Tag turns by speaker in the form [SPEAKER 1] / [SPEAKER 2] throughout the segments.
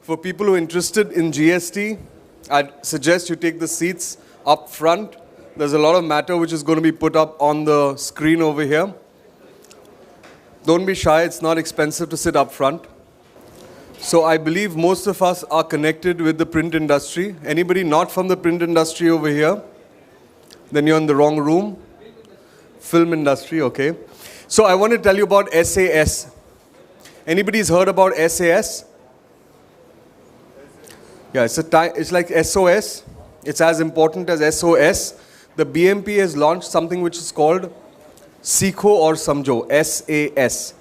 [SPEAKER 1] For people who are interested in GST, I'd suggest you take the seats up front. There's a lot of matter which is going to be put up on the screen over here. Don't be shy, it's not expensive to sit up front. So I believe most of us are connected with the print industry. Anybody not from the print industry over here? Then you're in the wrong room. Film industry, okay. So I want to tell you about SAS. Anybody's heard about SAS? Yeah, it's like SOS. It's as important as SOS. The BMP has launched something which is called Sikho or Samjho, SAS.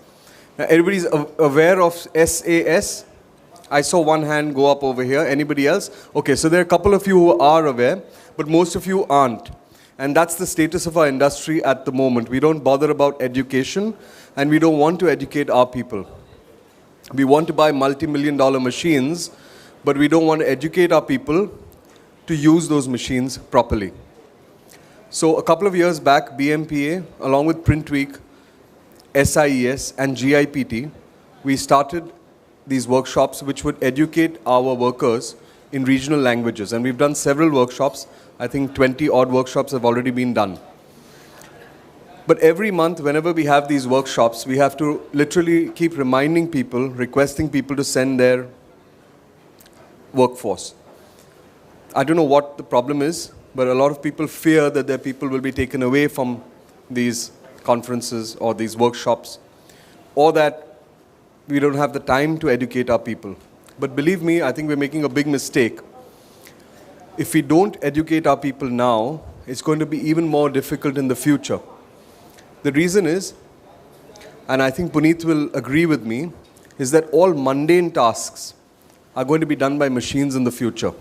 [SPEAKER 1] Now, everybody's aware of SAS? I saw one hand go up over here. Anybody else? Okay, so there are a couple of you who are aware, but most of you aren't. And that's the status of our industry at the moment. We don't bother about education, and we don't want to educate our people. We want to buy multi-million-dollar machines, but we don't want to educate our people to use those machines properly. So a couple of years back, BMPA, along with Print Week, SIES, and GIPT, we started these workshops which would educate our workers in regional languages. And we've done several workshops. I think 20 odd workshops have already been done. But every month, whenever we have these workshops, we have to literally keep reminding people, requesting people to send their workforce. I don't know what the problem is, but a lot of people fear that their people will be taken away from these conferences or these workshops, or that we don't have the time to educate our people. But believe me, I think we're making a big mistake. If we don't educate our people now, it's going to be even more difficult in the future. The reason is, and I think Puneet will agree with me, is that all mundane tasks are going to be done by machines in the future.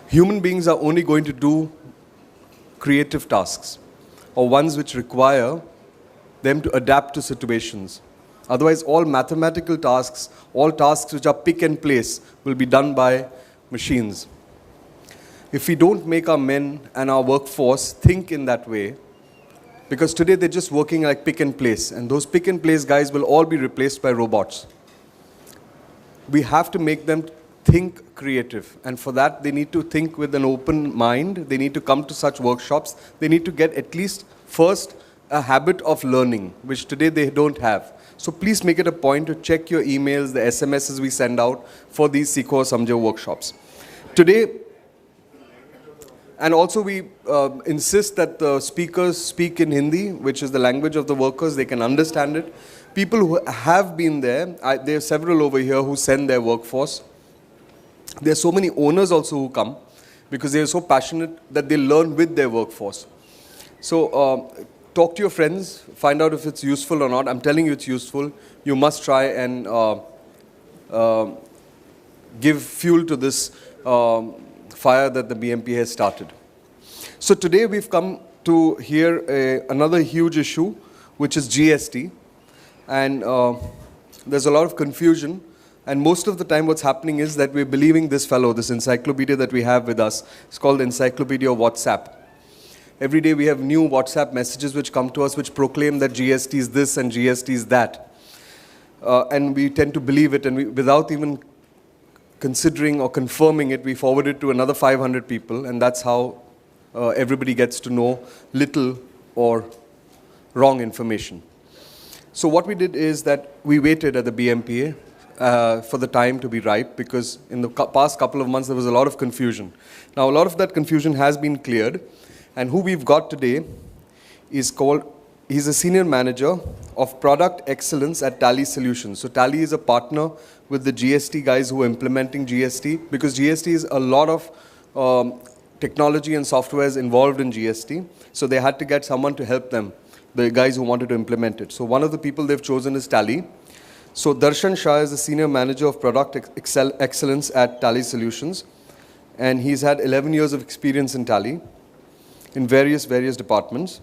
[SPEAKER 1] Human beings are only going to do creative tasks, or ones which require them to adapt to situations. Otherwise, all mathematical tasks, all tasks which are pick and place, will be done by machines. If we don't make our men and our workforce think in that way, because today they're just working like pick and place, and those pick and place guys will all be replaced by robots. We have to make them think creative, and for that they need to think with an open mind. They need to come to such workshops. They need to get at least first a habit of learning, which today they don't have. So please make it a point to check your emails, the SMSs we send out for these Sikho or Samjho workshops. Today, and also we insist that the speakers speak in Hindi, which is the language of the workers. They can understand it. People who have been there, there are several over here who send their workforce. There are so many owners also who come because they are so passionate that they learn with their workforce. So talk to your friends, find out if it's useful or not. I'm telling you it's useful. You must try and give fuel to this fire that the BMP has started. So today we've come to hear another huge issue, which is GST. And there's a lot of confusion. And most of the time what's happening is that we're believing this fellow, this encyclopedia that we have with us. It's called Encyclopedia WhatsApp. Every day we have new WhatsApp messages which come to us which proclaim that GST is this and GST is that. And we tend to believe it, and without even considering or confirming it, we forward it to another 500 people, and that's how everybody gets to know little or wrong information. So what we did is that we waited at the BMPA for the time to be ripe, because in the past couple of months there was a lot of confusion. Now a lot of that confusion has been cleared, and who we've got today is he's a senior manager of product excellence at Tally Solutions. So Tally is a partner with the GST guys who are implementing GST, because GST is a lot of technology and software is involved in GST. So they had to get someone to help them, the guys who wanted to implement it. So one of the people they've chosen is Tally. So Darshan Shah is the senior manager of product excellence at Tally Solutions, and he's had 11 years of experience in Tally in various departments.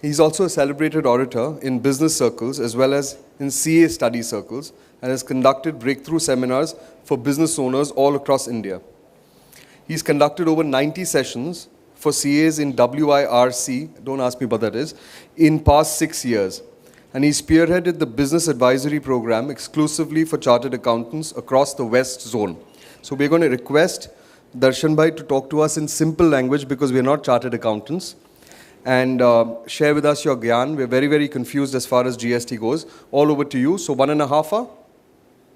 [SPEAKER 1] He's also a celebrated orator in business circles as well as in CA study circles, and has conducted breakthrough seminars for business owners all across India. He's conducted over 90 sessions for CAs in WIRC, don't ask me what that is, in past 6 years. and he spearheaded the business advisory program exclusively for chartered accountants across the West Zone. So we're going to request Darshan Bhai to talk to us in simple language because we're not chartered accountants, and share with us your gyan. We're very, very confused as far as GST goes. All over to you. So 1.5 hours,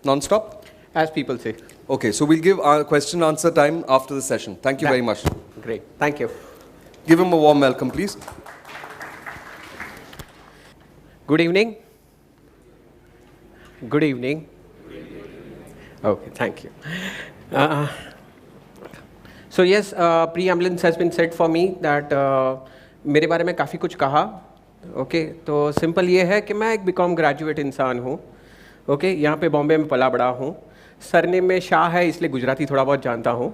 [SPEAKER 1] non-stop?
[SPEAKER 2] As people say.
[SPEAKER 1] Okay, so we'll give our question answer time after the session. Thank you very much.
[SPEAKER 2] Great, thank you.
[SPEAKER 1] Give him a warm welcome, please.
[SPEAKER 2] Good evening. Good evening. Okay, thank you. So yes, preamble has been said for me that मेरे बारे में काफ़ी कुछ कहा. Okay, तो simple ये है कि मैं एक बीकॉम ग्रेजुएट इंसान हूँ. ओके, यहाँ पे बॉम्बे में पला बड़ा हूँ. सरनेम में शाह है, इसलिए गुजराती थोड़ा बहुत जानता हूँ.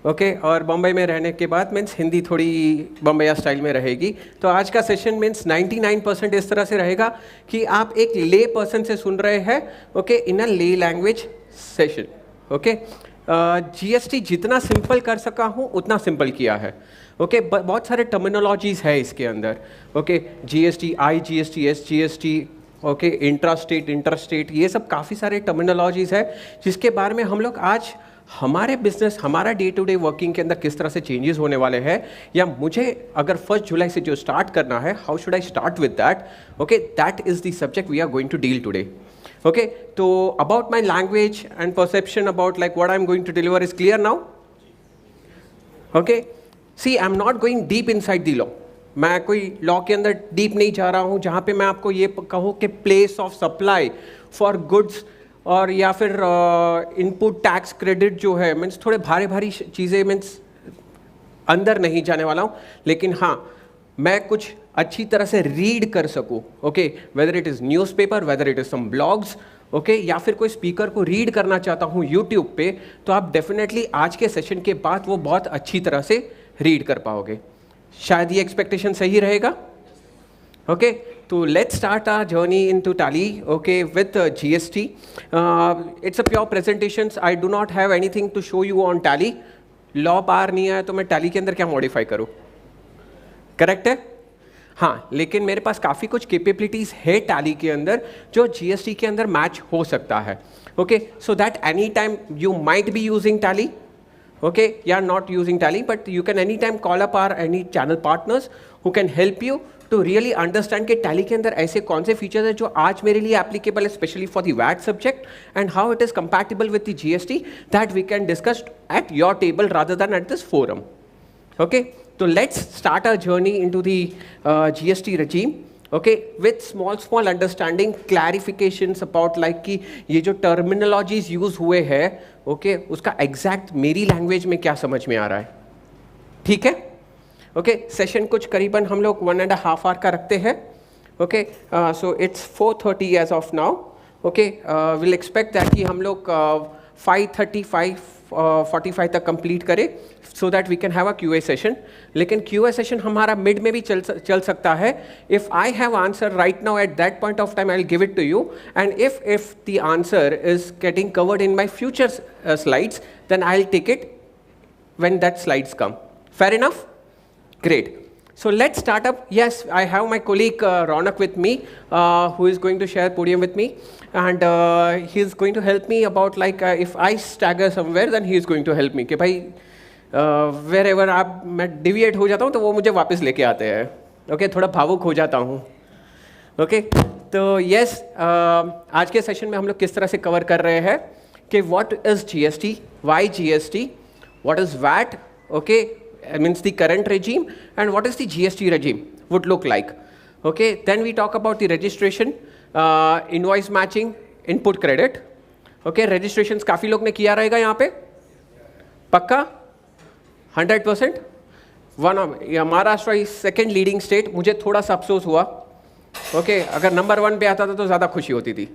[SPEAKER 2] ओके, और बॉम्बे में रहने के बाद मीन्स हिंदी थोड़ी बॉम्बे स्टाइल में रहेगी. तो आज का सेशन मीन्स 99% इस तरह से रहेगा कि आप एक ले पर्सन से सुन रहे हैं. ओके, इन अ ले लैंग्वेज सेशन. ओके, जीएसटी जितना सिंपल कर सका हूँ उतना सिंपल किया है. ओके, बहुत सारे टर्मिनोलॉजीज़ है इसके अंदर. Okay, GST, IGST, SGST, okay, intrastate, interstate, ये सब काफ़ी सारे टर्मिनोलॉजीज़ है जिसके बारे में हम लोग आज हमारे बिजनेस, हमारा डे टू डे वर्किंग के अंदर किस तरह से चेंजेस होने वाले हैं, या मुझे अगर 1 जुलाई से जो स्टार्ट करना है, how should I start with that. Okay, that is the subject we are going to deal today. Okay, so about my language and perception about like what I'm going to deliver is clear now. Okay, see, I'm not going deep inside the law. मैं कोई law के अंदर deep नहीं जा रहा हूँ जहाँ पे मैं आपको ये कहूँ कि place of supply for goods और या फिर इनपुट टैक्स क्रेडिट जो है मीन्स थोड़े भारी भारी चीज़ें मीन्स अंदर नहीं जाने वाला हूँ. लेकिन हाँ, मैं कुछ अच्छी तरह से रीड कर सकूँ. Okay, whether it is newspaper, whether it is some blogs, okay, या फिर कोई स्पीकर को रीड करना चाहता हूँ यूट्यूब पे, तो आप डेफिनेटली आज के सेशन के बाद वो बहुत अच्छी तरह से रीड कर पाओगे. शायद ये एक्सपेक्टेशन सही रहेगा. ओके, तो let's start our journey into Tally. Okay, with GST. It's a pure presentations. I do not have anything to show you on Tally. Law बाहर नहीं आया तो मैं टैली के अंदर क्या मॉडिफाई करूँ. करेक्ट है? हाँ, लेकिन मेरे पास काफ़ी कुछ कैपेबिलिटीज़ है टैली के अंदर जो जीएसटी के अंदर मैच हो सकता है. Okay, so that any time you might be using Tally. Okay, you are not using Tally but you can any time call up our any channel partners who can help you to really understand कि Tally के अंदर ऐसे कौन से features है जो आज मेरे लिए एप्लीकेबल है, specially for the VAT subject, and how it is compatible with the GST, that we can discuss at your table rather than at this forum. Okay, so let's start our journey into the GST regime. Okay, with small understanding, clarifications about like कि ये जो terminologies use हुए हैं, okay, उसका exact मेरी language में क्या समझ में आ रहा है. ठीक है? Okay, session कुछ करीबन हम लोग 1.5 hour का रखते हैं. Okay, so it's 4:30 as of now. Okay, we'll expect that कि हम लोग 5:45 तक कंप्लीट करें so that we can have a QA session. लेकिन QA session हमारा मिड में भी चल सकता है. If I have answer right now at that point of time, I'll give it to you. And if the answer is getting covered in my future slides, then I'll take it when that slides come. Fair enough? Great. So let's start up. Yes, I have my colleague Ronak with me, who is going to share podium with me, and he is going to help me about like if I stagger somewhere, then he is going to help me. कि भाई wherever आप मैं deviate हो जाता हूँ तो वो मुझे वापस लेके आते हैं. Okay, थोड़ा भावुक हो जाता हूँ. Okay, तो yes, आज के सेशन में हम लोग किस तरह से कवर कर रहे हैं कि what is GST, why GST, what is VAT, okay, means the current regime, and what is the GST regime would look like. Okay, then we talk about the registration, invoice matching, input credit. Okay, registrations काफ़ी लोग ने किया रहेगा यहाँ पे, पक्का 100%. Maharashtra is second leading state. मुझे थोड़ा सा अफसोस हुआ. ओके, अगर नंबर 1 पे आता था तो ज़्यादा खुशी होती थी.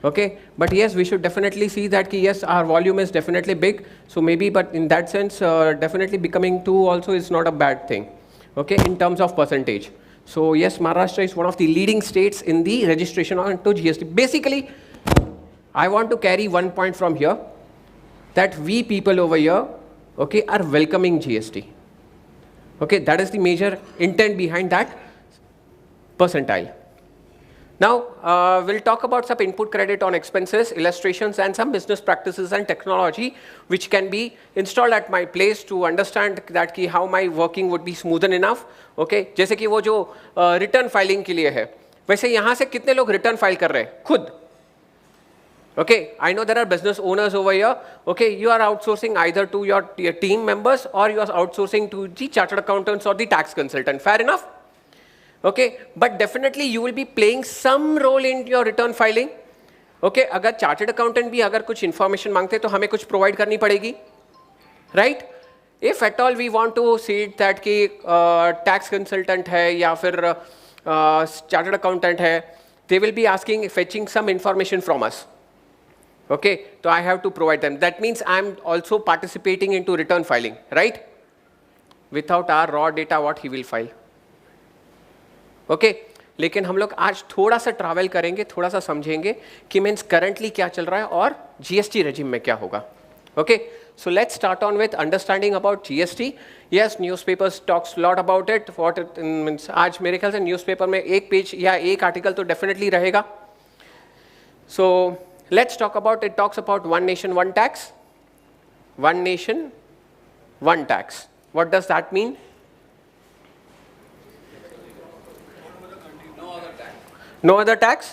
[SPEAKER 2] Okay, but yes, we should definitely see that ki yes, our volume is definitely big, so maybe, but in that sense, definitely becoming 2 also is not a bad thing. Okay, in terms of percentage. So yes, Maharashtra is one of the leading states in the registration onto GST. Basically, I want to carry one point from here, that we people over here, okay, are welcoming GST. Okay, that is the major intent behind that percentile. Now, we'll talk about some input credit on expenses, illustrations, and some business practices and technology which can be installed at my place to understand that कि how my working would be smoothen enough. Okay, जैसे कि वो जो return filing के लिए है, वैसे यहाँ से कितने लोग return file कर रहे हैं खुद? Okay, I know there are business owners over here. Okay, you are outsourcing either to your team members or you are outsourcing to the chartered accountants or the tax consultant. Fair enough? Okay, but definitely you will be playing some role in your return filing. Okay, अगर chartered accountant भी अगर कुछ information मांगते हैं तो हमें कुछ provide करनी पड़ेगी, right? If at all we want to see that कि tax consultant है या फिर chartered accountant है, they will be asking, fetching some information from us. Okay, so I have to provide them. That means I'm also participating into return filing, right? Without our raw data, what he will file. Okay, लेकिन हम लोग आज थोड़ा सा travel करेंगे, थोड़ा सा समझेंगे कि मीन्स करंटली क्या चल रहा है और जीएसटी रेजिम में क्या होगा. Okay, so let's start on with understanding about GST. Yes, newspapers talks lot about it. What it means, आज मेरे ख्याल से न्यूज़पेपर में एक पेज या एक आर्टिकल तो डेफिनेटली रहेगा. सो let's talk about, it talks about one nation, one tax. One nation, one tax. What does that mean? No other tax?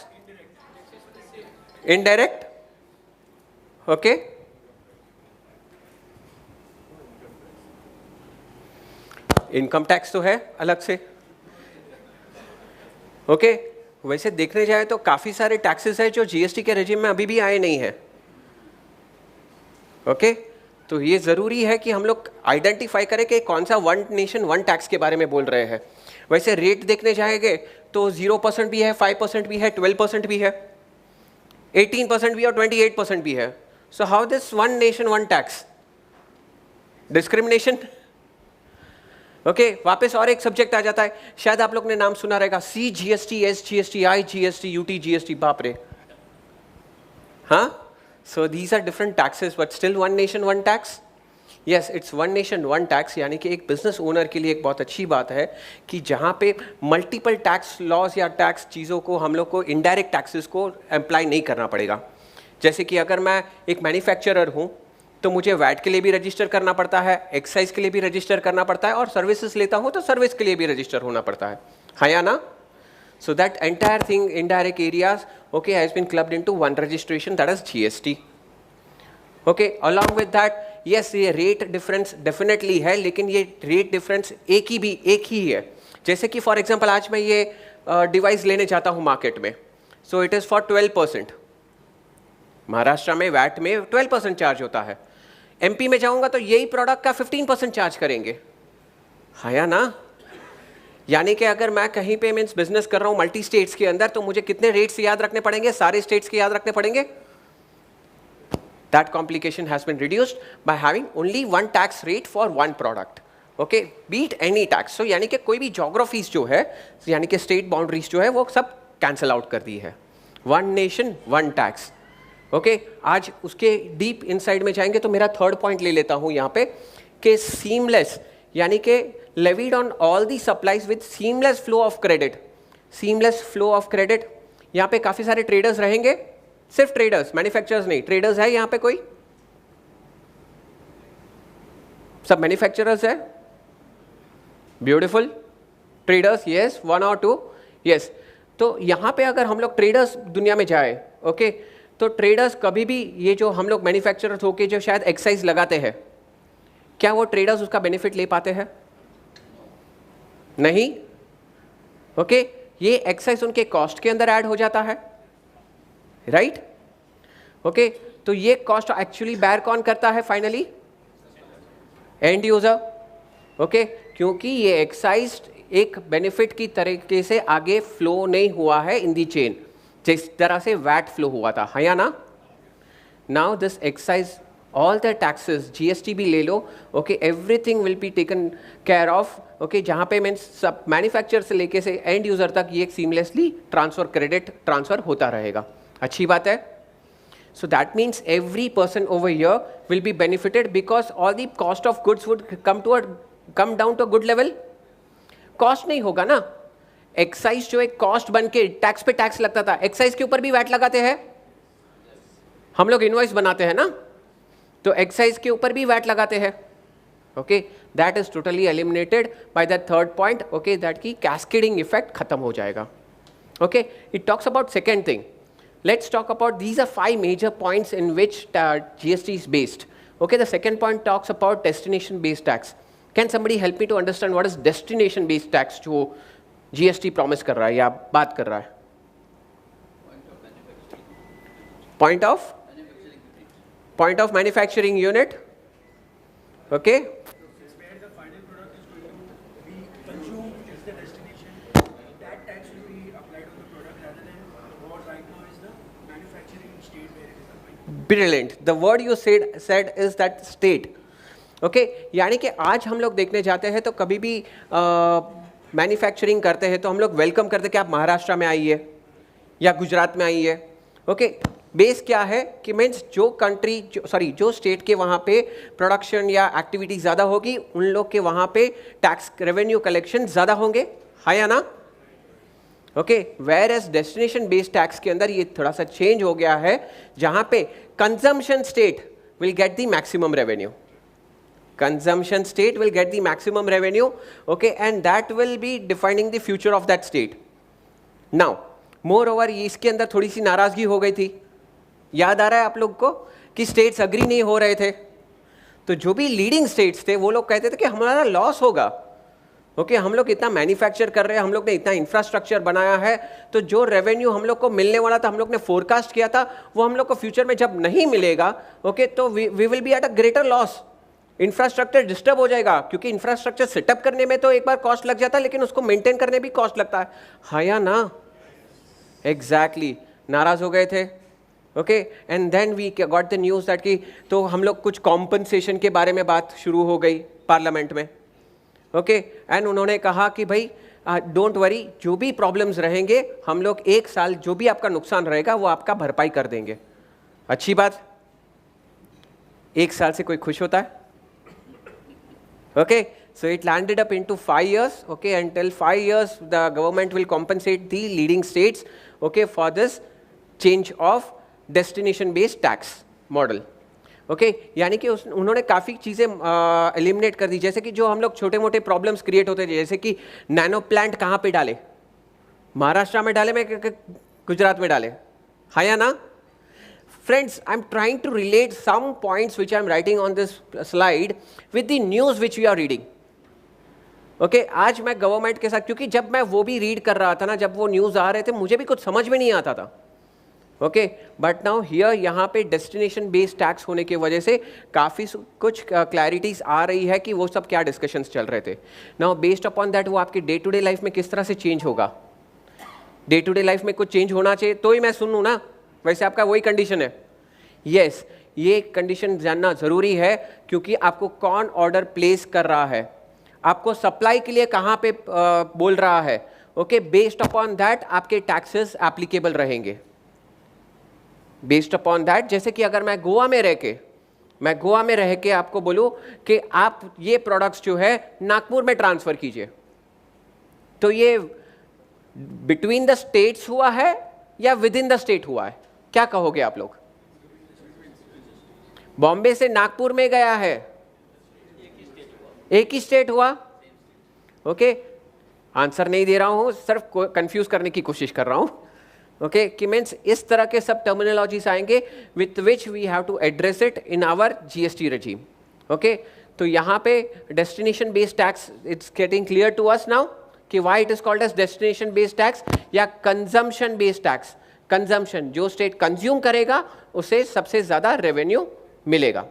[SPEAKER 2] Indirect? Okay. Income tax तो है अलग से. ओके, वैसे देखने जाए तो काफी सारे टैक्सेस है जो जीएसटी के रेजिम में अभी भी आए नहीं है. ओके, तो ये जरूरी है कि हम लोग आइडेंटिफाई करें कि कौन सा वन नेशन वन टैक्स के बारे में बोल रहे हैं. वैसे रेट देखने जाएंगे तो 0% भी है, 5% भी है, 12% भी है, 18% भी है और 28% भी है. So how this one nation one tax? Discrimination. Okay, वापस और एक सब्जेक्ट आ जाता है, शायद आप लोग ने नाम सुना रहेगा, C GST, S GST, I GST, UT GST. बाप रे. हाँ, so these are different taxes but still one nation one tax. Yes, it's one nation one tax. यानी कि एक बिजनेस ओनर के लिए एक बहुत अच्छी बात है कि जहाँ पे मल्टीपल टैक्स लॉज या टैक्स चीज़ों को हम लोग को इनडायरेक्ट टैक्सेस को अप्लाई नहीं करना पड़ेगा. जैसे कि अगर मैं एक मैन्युफैक्चरर हूँ तो मुझे वैट के लिए भी रजिस्टर करना पड़ता है, एक्साइज के लिए भी रजिस्टर करना पड़ता है, और सर्विसेज लेता हूँ तो सर्विस के लिए भी रजिस्टर होना पड़ता है. हाँ या ना? So that entire thing, indirect areas, okay, has been clubbed into one registration, that is GST. Okay, along with that, yes, ये रेट डिफरेंस डेफिनेटली है, लेकिन ये रेट डिफरेंस एक ही है. जैसे कि फॉर एग्जांपल आज मैं ये डिवाइस लेने जाता हूँ मार्केट में, so it is for 12%. Maharashtra में वैट में 12% चार्ज होता है. एमपी में जाऊंगा तो यही प्रोडक्ट का 15% चार्ज करेंगे. हाँ या ना? यानी कि अगर मैं कहीं पे मीन्स बिजनेस कर रहा हूँ मल्टी स्टेट्स के अंदर, तो मुझे कितने रेट्स याद रखने पड़ेंगे? सारे स्टेट्स के याद रखने पड़ेंगे. That complication has been reduced by having only one tax rate for one product. Okay, beat any tax. So यानी कि कोई भी जोग्राफीज जो है, यानी कि स्टेट बाउंड्रीज जो है, वो सब कैंसिल आउट कर दी है. One nation one tax. Okay, आज उसके डीप इनसाइड में जाएंगे तो मेरा थर्ड पॉइंट ले लेता हूं यहाँ पे कि सीमलेस, यानी कि levied on all the supplies with seamless flow of credit. Seamless flow of credit, यहाँ पे काफी सारे ट्रेडर्स रहेंगे. सिर्फ ट्रेडर्स, मैन्युफैक्चरर्स नहीं. ट्रेडर्स है यहाँ पे कोई? सब मैन्युफैक्चरर्स है? ब्यूटिफुल. ट्रेडर्स, यस, वन और टू. यस, तो यहाँ पे अगर हम लोग ट्रेडर्स दुनिया में जाए, ओके, तो ट्रेडर्स कभी भी ये जो हम लोग मैन्युफैक्चरर्स होके जो शायद एक्साइज लगाते हैं, क्या वो ट्रेडर्स उसका बेनिफिट ले पाते हैं? नहीं. ओके, ये एक्साइज उनके कॉस्ट के अंदर ऐड हो जाता है, राइट? ओके, तो ये कॉस्ट एक्चुअली बेयर कौन करता है फाइनली? And user. ओके, क्योंकि ये एक्साइज एक बेनिफिट की तरीके से आगे फ्लो नहीं हुआ है इन दी चेन, जिस तरह से वैट फ्लो हुआ था. हाँ या ना? Now this excise, all the taxes, GST भी ले लो, okay, everything will be taken care of. Okay, जहाँ पे मीन्स सब मैन्युफैक्चर से लेके से एंड यूजर तक ये सीमलेसली ट्रांसफर, क्रेडिट ट्रांसफर होता रहेगा. अच्छी बात है. So that means every person over here will be benefited because all the cost of goods would come down to a good level. Cost नहीं होगा ना, एक्साइज जो एक कॉस्ट बन के टैक्स पे टैक्स लगता था, एक्साइज के ऊपर भी वैट लगाते हैं हम लोग, इनवॉइस बनाते हैं ना, तो एक्साइज के ऊपर भी वैट लगाते हैं. Okay, that is totally eliminated by that third point. Okay, that की कैस्केडिंग इफेक्ट खत्म हो जाएगा. Okay, it talks about second thing. Let's talk about, these are 5 major points in which GST is based. Okay, the second point talks about destination based tax. Can somebody help me to understand what is destination based tax जो GST promise कर रहा है या बात कर रहा है? Point of manufacturing unit. Okay.
[SPEAKER 3] Where the final product is going to be consumed is the destination. That tax will be applied on the product rather than what right now is the manufacturing state where it is applied.
[SPEAKER 2] Brilliant. The word you said is that state. Okay, यानी कि आज हम लोग देखने जाते हैं तो कभी भी मैन्युफैक्चरिंग करते हैं तो हम लोग वेलकम करते हैं कि आप महाराष्ट्र में आइए या गुजरात में आइए. ओके, बेस क्या है कि मीन्स जो कंट्री जो स्टेट के वहाँ पे प्रोडक्शन या एक्टिविटी ज़्यादा होगी उन लोग के वहाँ पे टैक्स रेवेन्यू कलेक्शन ज़्यादा होंगे, है या ना? Okay, whereas destination based tax के अंदर ये थोड़ा सा चेंज हो गया है, जहाँ पे consumption state will get the maximum revenue. Consumption state will get the maximum revenue, okay, and that will be defining the future of that state. Now, moreover, इसके अंदर थोड़ी सी नाराजगी हो गई थी. याद आ रहा है आप लोग को कि स्टेट्स अग्री नहीं हो रहे थे, तो जो भी लीडिंग स्टेट्स थे वो लोग कहते थे कि हमारा लॉस होगा. ओके, हम लोग इतना मैन्युफैक्चर कर रहे हैं, हम लोग ने इतना इंफ्रास्ट्रक्चर बनाया है, तो जो रेवेन्यू हम लोग को मिलने वाला था, हम लोग ने फोरकास्ट किया था, वो हम लोग को फ्यूचर में जब नहीं मिलेगा, ओके, तो we will be at a greater loss. Infrastructure disturb हो जाएगा, क्योंकि इंफ्रास्ट्रक्चर सेटअप करने में तो एक बार कॉस्ट लग जाता है, लेकिन उसको मेंटेन करने भी कॉस्ट लगता है, हाँ या ना? एग्जैक्टली, नाराज हो गए थे. Okay, and then we got the news that कि तो हम लोग कुछ कॉम्पनसेशन के बारे में बात शुरू हो गई पार्लियामेंट में. ओके, एंड उन्होंने कहा कि भाई डोंट वरी, जो भी प्रॉब्लम्स रहेंगे हम लोग 1 साल जो भी आपका नुकसान रहेगा वो आपका भरपाई कर देंगे. अच्छी बात, 1 साल से कोई खुश होता है? Okay, so it landed up into 5 years. Okay, until 5 years the government will compensate the leading states, okay, for this change of destination based tax model. Okay, यानी कि उन्होंने काफ़ी चीज़ें एलिमिनेट कर दी, जैसे कि जो हम लोग छोटे मोटे प्रॉब्लम्स क्रिएट होते थे, जैसे कि नैनो प्लांट कहाँ पे डाले, महाराष्ट्र में डाले में गुजरात में डाले, हाँ या ना? Friends, I'm trying to relate some points which I'm writing on this slide with the news which we are reading. Okay, आज मैं गवर्नमेंट के साथ, क्योंकि जब मैं वो भी रीड कर रहा था ना, जब वो न्यूज़ आ रहे थे, मुझे भी कुछ समझ में नहीं आता था. ओके, बट नाउ हियर यहाँ पे डेस्टिनेशन बेस्ड टैक्स होने की वजह से काफ़ी कुछ क्लैरिटीज आ रही है कि वो सब क्या डिस्कशंस चल रहे थे. नाउ बेस्ड अपॉन दैट वो आपकी डे टू डे लाइफ में किस तरह से चेंज होगा. डे टू डे लाइफ में कुछ चेंज होना चाहिए तो ही मैं सुनूँ ना, वैसे आपका वही कंडीशन है. यस, ये कंडीशन जानना ज़रूरी है, क्योंकि आपको कौन ऑर्डर प्लेस कर रहा है, आपको सप्लाई के लिए कहाँ पे बोल रहा है. ओके, बेस्ड अपॉन दैट आपके टैक्सेस एप्लीकेबल रहेंगे. बेस्ड अपॉन दैट, जैसे कि अगर मैं गोवा में रह के आपको बोलूँ कि आप ये प्रोडक्ट्स जो है नागपुर में ट्रांसफ़र कीजिए, तो ये बिटवीन द स्टेट्स हुआ है या विद इन द स्टेट हुआ है, क्या कहोगे आप लोग? बॉम्बे से नागपुर में गया है, एक ही स्टेट हुआ. ओके, आंसर नहीं दे रहा हूं, सिर्फ कंफ्यूज करने की कोशिश कर रहा हूं. ओके, कि मीन्स इस तरह के सब टर्मिनोलॉजीज आएंगे with which we have to address it in our GST regime. Okay, तो यहाँ पे destination based tax, it's getting clear to us now कि why it is called as destination based tax या कंजम्पशन बेस्ड टैक्स. कंजम्पशन, जो state consume करेगा उसे सबसे ज़्यादा रेवेन्यू मिलेगा.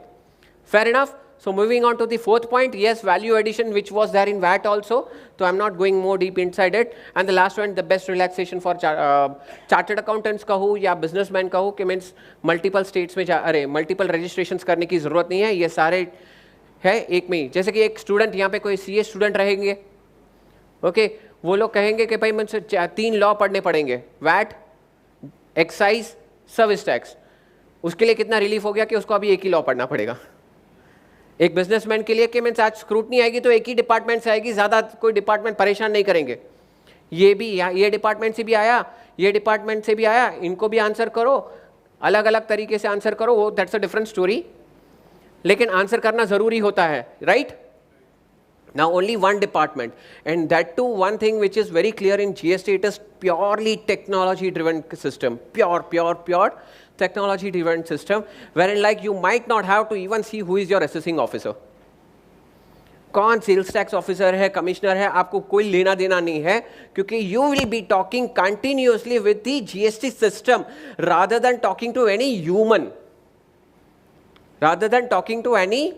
[SPEAKER 2] Fair enough. So moving on to the fourth point, yes, value addition which was there in VAT also. So I'm not going more deep inside it. And the last one, the best relaxation for chartered accountants का हो या businessman का हो, कि means multiple states में multiple registrations करने की ज़रूरत नहीं है, ये सारे है एक में ही. जैसे कि एक स्टूडेंट, यहाँ पे कोई CA स्टूडेंट रहेंगे, ओके, वो लोग कहेंगे कि भाई मुझसे 3 लॉ पढ़ने पड़ेंगे, VAT, एक्साइज, सर्विस टैक्स. उसके लिए कितना रिलीफ हो गया कि उसको अभी एक ही लॉ पढ़ना पड़ेगा. एक बिजनेसमैन के लिए कि मीन्स आज स्क्रूटनी आएगी तो एक ही डिपार्टमेंट से आएगी, ज़्यादा कोई डिपार्टमेंट परेशान नहीं करेंगे. ये भी ये डिपार्टमेंट से भी आया, ये डिपार्टमेंट से भी आया, इनको भी आंसर करो, अलग अलग तरीके से आंसर करो, वो दैट्स अ डिफरेंट स्टोरी, लेकिन आंसर करना जरूरी होता है, right? Now only one department, and that too one thing which is very clear in GST, it is purely technology driven system, pure technology driven system, wherein like you might not have to even see who is your assessing officer, कौन sales tax officer है, commissioner है, आपको कोई लेना देना नहीं है, क्योंकि you will be talking continuously with the GST system rather then talking to any human, rather than talking to any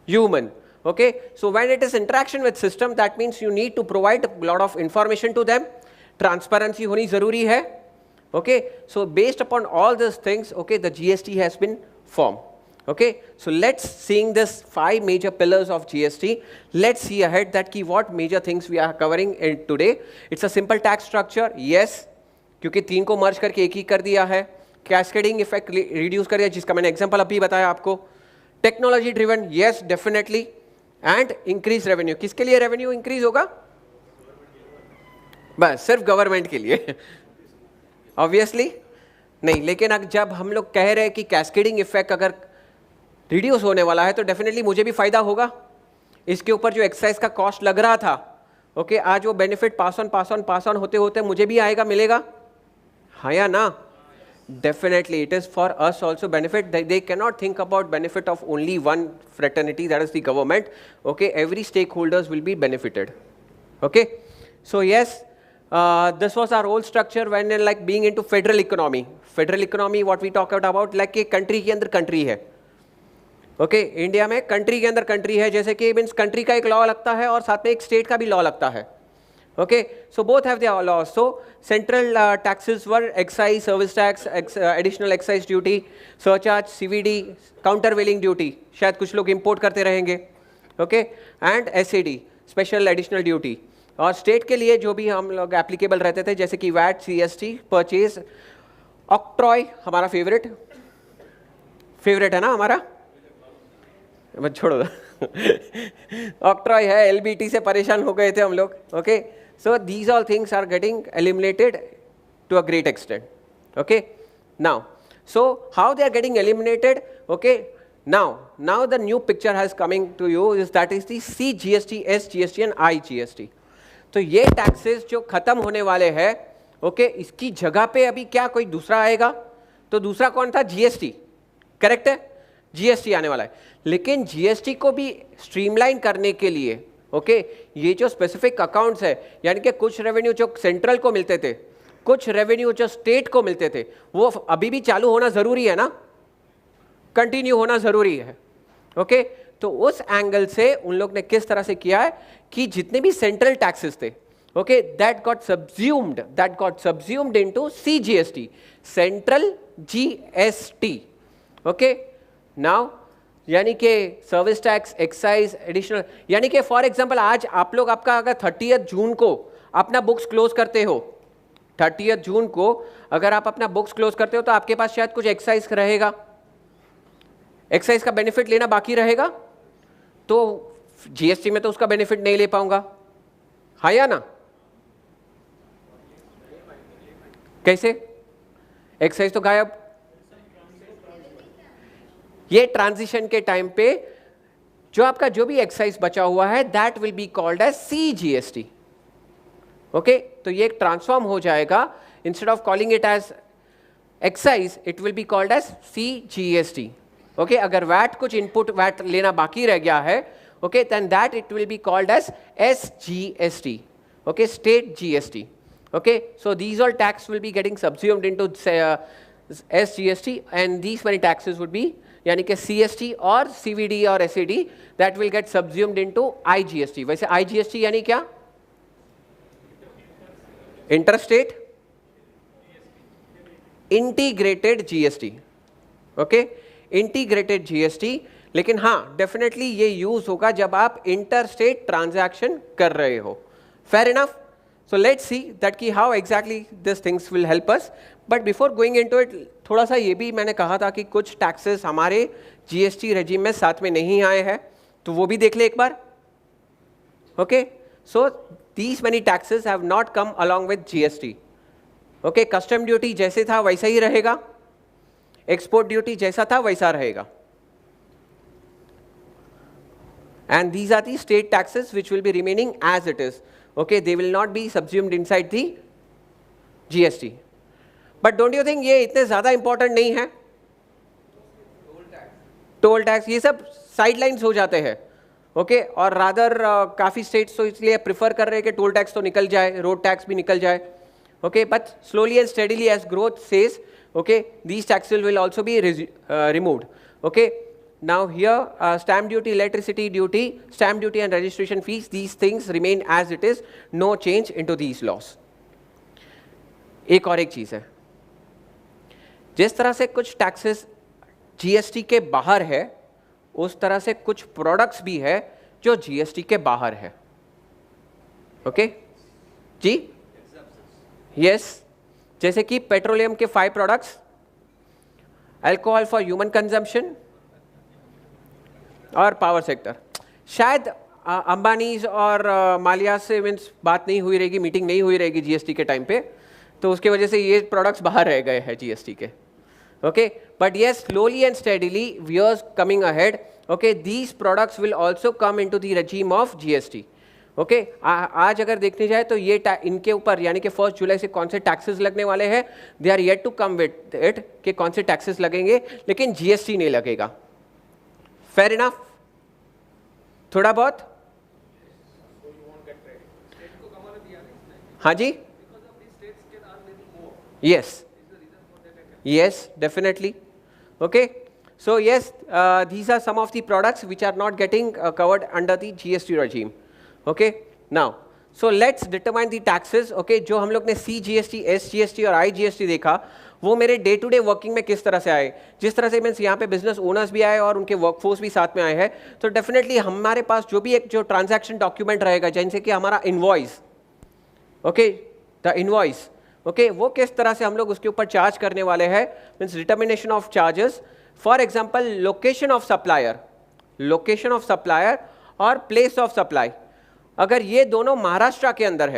[SPEAKER 2] human. Okay, so when it is interaction with system, that means you need to provide a lot of information to them, transparency honi zaruri hai. Okay, so based upon all these things, okay, the GST has been formed. Okay, so let's seeing this 5 major pillars of GST, let's see ahead that ki what major things we are covering in today. It's a simple tax structure, yes, क्योंकि 3 को मर्ज करके एक ही कर दिया है, cascading effect reduce कर दिया, जिसका मैंने एग्जांपल अभी बताया आपको, technology driven, yes definitely, and increase revenue, किसके लिए रेवेन्यू इंक्रीज होगा? बस सिर्फ गवर्नमेंट के लिए, ऑब्वियसली नहीं, लेकिन अगर जब हम लोग कह रहे हैं कि कैस्केडिंग इफेक्ट अगर रिड्यूस होने वाला है तो डेफिनेटली मुझे भी फायदा होगा, इसके ऊपर जो एक्साइज का कॉस्ट लग रहा था, ओके, आज वो बेनिफिट पास ऑन होते होते मुझे भी आएगा, मिलेगा, हाँ या ना? Definitely it is for us also benefit. They cannot think about benefit of only one fraternity, that is the government. Okay, every stakeholders will be benefited. Okay, so yes, this was our whole structure when like being into federal economy. Federal economy what we talk about like एक country के अंदर country है. Okay, India में country के अंदर country है, जैसे कि means country का एक law लगता है और साथ में एक state का भी law लगता है. Okay, so both have their laws. So central taxes were excise, service tax, additional excise duty, surcharge, CVD, countervailing duty, शायद कुछ लोग import करते रहेंगे, okay, and SAD, special additional duty. और state के लिए जो भी हम लोग applicable रहते थे, जैसे कि VAT, CST, purchase, octroi, हमारा favorite है ना हमारा, बस छोड़ो octroi है, LBT से परेशान हो गए थे हम लोग, okay. So these all things are getting eliminated to a great extent. Okay. Now, so how they are getting eliminated? Okay. Now the new picture has coming to you is that is the CGST, SGST and IGST. तो ये taxes जो खत्म होने वाले हैं, okay, इसकी जगह पे अभी क्या कोई दूसरा आएगा? तो दूसरा कौन था? GST. करेक्ट है? GST आने वाला है. लेकिन GST को भी स्ट्रीमलाइन करने के लिए ओके ये जो स्पेसिफिक अकाउंट्स है, यानी कि कुछ रेवेन्यू जो सेंट्रल को मिलते थे, कुछ रेवेन्यू जो स्टेट को मिलते थे, वो अभी भी चालू होना जरूरी है ना, कंटिन्यू होना जरूरी है. ओके, तो उस एंगल से उन लोग ने किस तरह से किया है कि जितने भी सेंट्रल टैक्सेस थे, okay, that got subsumed into CGST, central GST. Okay, now यानी कि सर्विस टैक्स, एक्साइज, एडिशनल, यानी कि फॉर एग्जांपल आज आप लोग आपका अगर 30 जून को अपना बुक्स क्लोज करते हो, 30 जून को अगर आप अपना बुक्स क्लोज करते हो तो आपके पास शायद कुछ एक्साइज रहेगा, एक्साइज का बेनिफिट लेना बाकी रहेगा, तो जीएसटी में तो उसका बेनिफिट नहीं ले पाऊंगा, हाँ या ना? कैसे? एक्साइज तो गायब. ये ट्रांजिशन के टाइम पे जो आपका जो भी एक्साइज बचा हुआ है that will be called as CGST. Okay, तो ये ट्रांसफॉर्म हो जाएगा, instead of calling it as excise it will be called as CGST. Okay, अगर वैट कुछ इनपुट वैट लेना बाकी रह गया है, okay, then that it will be called as SGST. Okay, state GST. Okay, so these all tax will be getting subsumed into SGST and these many taxes would be यानी कि CST और CVD और SAD that will get subsumed into IGST. वैसे IGST यानी क्या? Interstate integrated GST. Okay, integrated GST. लेकिन हाँ, definitely ये यूज होगा जब आप इंटरस्टेट ट्रांजैक्शन कर रहे हो. Fair enough. So let's see that कि how exactly these things will help us. But before going into it, थोड़ा सा ये भी मैंने कहा था कि कुछ टैक्सेस हमारे GST रेजिम में साथ में नहीं आए हैं, तो वो भी देख ले एक बार. Okay, so these many taxes have not come along with GST. Okay, custom duty जैसे था वैसा ही रहेगा, export duty जैसा था वैसा रहेगा. And these are the state taxes which will be remaining as it is. Okay, they will not be subsumed inside the GST. But don't you think ये इतने ज़्यादा important नहीं है? टोल टैक्स ये सब साइडलाइंस हो जाते हैं. ओके, और रादर काफ़ी स्टेट्स तो इसलिए प्रिफर कर रहे हैं कि टोल टैक्स तो निकल जाए, रोड टैक्स भी निकल जाए. Okay, but slowly and steadily as growth says, okay, these taxes will also be removed. Okay, now here stamp duty, electricity duty, stamp duty and registration fees, these things remain as it is, no change into these laws. एक और एक चीज़ है, जिस तरह से कुछ taxes GST के बाहर है, उस तरह से कुछ प्रोडक्ट्स भी है जो जीएसटी के बाहर है. ओके जी, यस, जैसे कि पेट्रोलियम के 5 products, alcohol for human consumption और पावर सेक्टर. शायद अंबानीज और मालिया से मीन्स बात नहीं हुई रहेगी, मीटिंग नहीं हुई रहेगी जीएसटी के टाइम पे, तो उसके वजह से ये प्रोडक्ट्स बाहर रह गए हैं जीएसटी के. Okay, but yes, slowly and steadily, years coming ahead, okay, these products will also come into the regime of GST. Okay, आज अगर देखने जाए तो ये इनके ऊपर यानी कि 1 जुलाई से कौन से टैक्सेस लगने वाले हैं, they are yet to come with it कि कौन से टैक्सेस लगेंगे, लेकिन जीएसटी नहीं लगेगा. फेयर इनफ, थोड़ा बहुत. हाँ जी, yes. Yes, definitely. Okay, so yes, these are some of the products which are not getting covered under the GST regime. Okay, now so let's determine the taxes. Okay, जो हम लोग ने CGST, SGST और IGST देखा, वो मेरे day to day working में किस तरह से आए. जिस तरह से मीन्स यहाँ पे बिजनेस ओनर्स भी आए और उनके वर्कफोर्स भी साथ में आए हैं, तो डेफिनेटली हमारे पास जो भी एक जो ट्रांजैक्शन डॉक्यूमेंट रहेगा, जैसे कि हमारा invoice, okay, the invoice, okay, वो किस तरह से हम लोग उसके ऊपर चार्ज करने वाले हैं, means determination of charges. For example, location of supplier और प्लेस ऑफ सप्लाई, अगर ये दोनों महाराष्ट्र के अंदर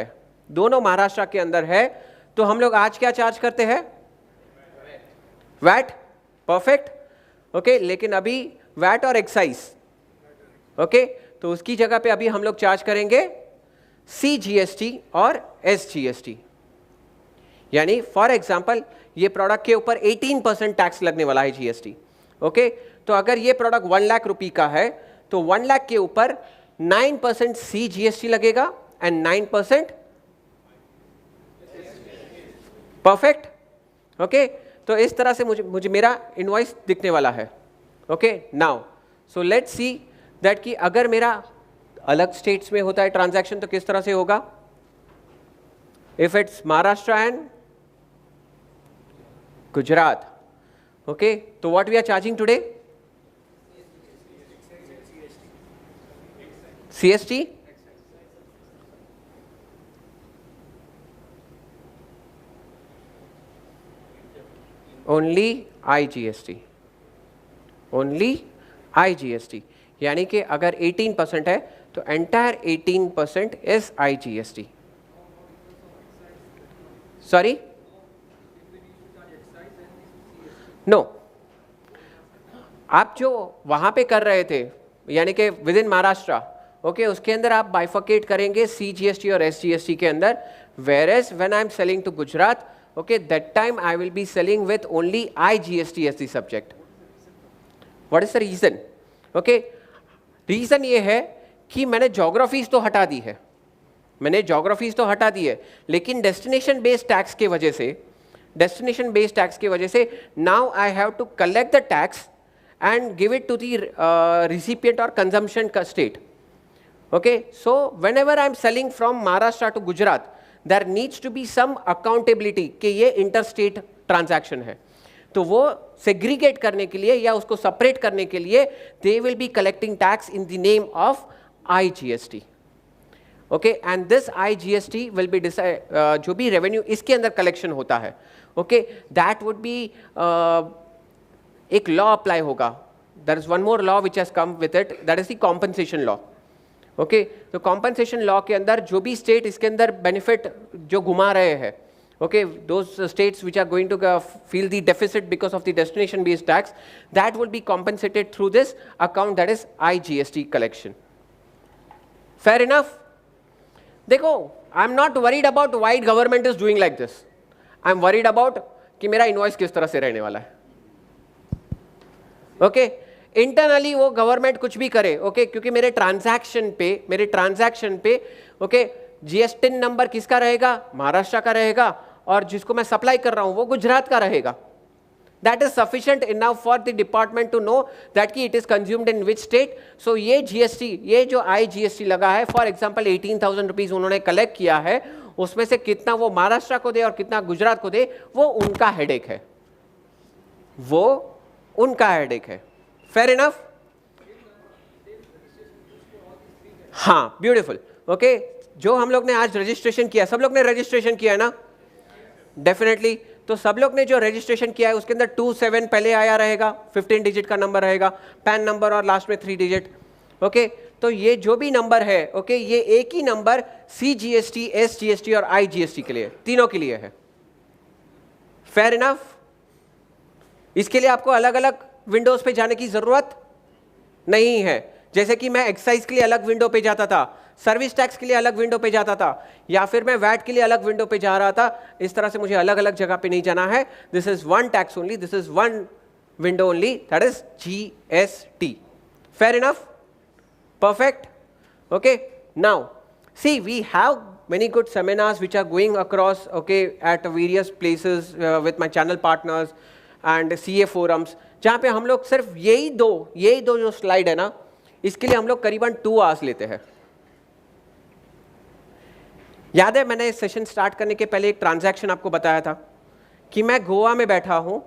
[SPEAKER 2] है, तो हम लोग आज क्या चार्ज करते हैं? वैट. परफेक्ट. ओके, लेकिन अभी वैट और एक्साइज, ओके, तो उसकी जगह पे अभी हम लोग चार्ज करेंगे CGST और SGST. यानी फॉर एग्जाम्पल ये प्रोडक्ट के ऊपर 18% टैक्स लगने वाला है जीएसटी. ओके, तो अगर ये प्रोडक्ट 1 लाख रुपए का है, तो 1 लाख के ऊपर 9% CGST लगेगा एंड 9%. परफेक्ट. ओके, तो इस तरह से मुझे मेरा इनवॉइस दिखने वाला है. Okay, now so let's see that कि अगर मेरा अलग स्टेट्स में होता है ट्रांजैक्शन तो किस तरह से होगा. If it's Maharashtra and Gujarat, okay, so what we are charging today? CST? Only IGST. Only IGST. यानी कि अगर 18% है तो entire 18% is IGST. Sorry? No, आप जो वहाँ पे कर रहे थे यानी कि विद इन महाराष्ट्र, ओके, उसके अंदर आप बाइफर्केट करेंगे CGST और SGST के अंदर. Whereas when I am selling to Gujarat, okay, that time I will be selling with only IGST as the subject. What is the reason? Okay, reason ये है कि मैंने ज्योग्राफीज तो हटा दी है, लेकिन डेस्टिनेशन बेस्ड टैक्स के वजह से now I have to collect the tax and give it to the recipient और कंजम्पशन का state. Okay, so whenever I am selling from Maharashtra to Gujarat, there needs to be some accountability कि ये inter state transaction है. तो वो segregate करने के लिए या उसको सेपरेट करने के लिए they will be collecting tax in the name of IGST. Okay, and this IGST will be जो भी रेवेन्यू इसके अंदर कलेक्शन होता है, ओके, दैट वुड बी एक लॉ अप्लाई होगा. There is one more law which has come with it, that is the compensation law. Okay तो compensation law के अंदर जो भी स्टेट इसके अंदर बेनिफिट जो घुमा रहे हैं, okay, those states which are going to feel the deficit because of the destination based tax, that will be compensated through this account, that is IGST collection. Fair enough? देखो, I'm not worried about why government is doing like this. I'm worried about कि मेरा invoice किस तरह से रहने वाला है. Okay? Internally वो गवर्नमेंट कुछ भी करे, ओके, क्योंकि मेरे ट्रांजैक्शन पे ओके जीएसटी नंबर किसका रहेगा? महाराष्ट्र का रहेगा, और जिसको मैं सप्लाई कर रहा हूं वो गुजरात का रहेगा. That is sufficient enough for the department to know that कि it is consumed in which state. So ये जीएसटी, ये जो IGST लगा है, फॉर एग्जांपल 18,000 रुपीज उन्होंने कलेक्ट किया है, उसमें से कितना वो महाराष्ट्र को दे और कितना गुजरात को दे, वो उनका हेडेक है, वो उनका हेडेक है. Fair enough? हाँ, ब्यूटीफुल. ओके, जो हम लोग ने आज रजिस्ट्रेशन किया, सब लोग ने रजिस्ट्रेशन किया है ना? डेफिनेटली. तो सब लोग ने जो रजिस्ट्रेशन किया है उसके अंदर 27 पहले आया रहेगा, 15 डिजिट का नंबर रहेगा, पैन नंबर और लास्ट में 3 डिजिट. ओके, तो ये जो भी नंबर है, ओके, ये एक ही नंबर CGST, SGST और IGST के लिए, तीनों के लिए है. Fair enough? इसके लिए आपको अलग अलग विंडोज पे जाने की जरूरत नहीं है. जैसे कि मैं एक्साइज के लिए अलग विंडो पे जाता था, सर्विस टैक्स के लिए अलग विंडो पे जाता था, या फिर मैं वैट के लिए अलग विंडो पे जा रहा था. इस तरह से मुझे अलग अलग जगह पे नहीं जाना है. This is one tax only, this is one window only, that is GST. Fair enough? Perfect. Okay, now see we have many good seminars which are going across, okay, at various places with my channel partners and CA forums, जहाँ पे हम लोग सिर्फ यही दो जो slide है ना, इसके लिए हम लोग करीबन 2 आवर्स लेते हैं. याद है मैंने सेशन स्टार्ट करने के पहले एक ट्रांजैक्शन आपको बताया था कि मैं गोवा में बैठा हूं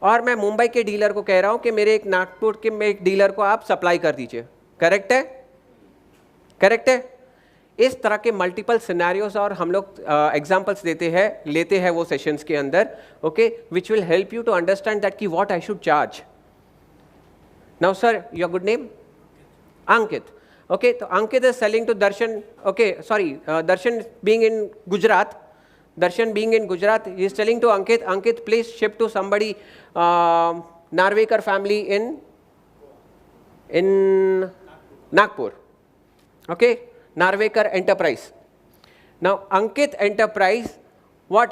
[SPEAKER 2] और मैं मुंबई के डीलर को कह रहा हूं कि मेरे एक नागपुर के एक डीलर को आप सप्लाई कर दीजिए. करेक्ट है? करेक्ट है? इस तरह के मल्टीपल सिनेरियोस और हम लोग एग्जांपल्स लेते हैं वो सेशंस के अंदर, okay, which will help you to understand that कि what I should charge. Now sir, your good name? Ankit. Okay, so Ankit is selling to Darshan. Okay, sorry, Darshan being in Gujarat. He is telling to Ankit, Ankit, please ship to somebody, Narvekar family in Nagpur. Okay, Narvekar Enterprise. Now, Ankit Enterprise, what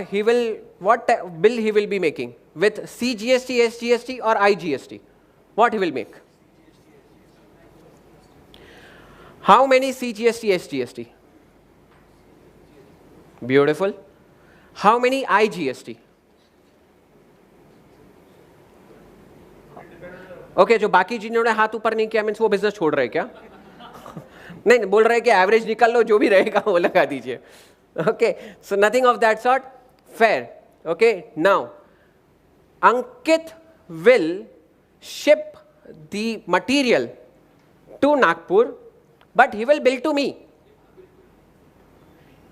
[SPEAKER 2] bill he will be making with CGST, SGST or IGST? What he will make? How many CGST, SGST? Beautiful. How many IGST? Okay, जो बाकी जिन्होंने हाथ ऊपर नहीं किया means वो business छोड़ रहे क्या? नहीं, बोल रहे कि एवरेज निकाल लो, जो भी रहेगा वो लगा दीजिए. Okay, so nothing of that sort. Fair. Okay, now Ankit will ship the material to Nagpur, but he will bill to me.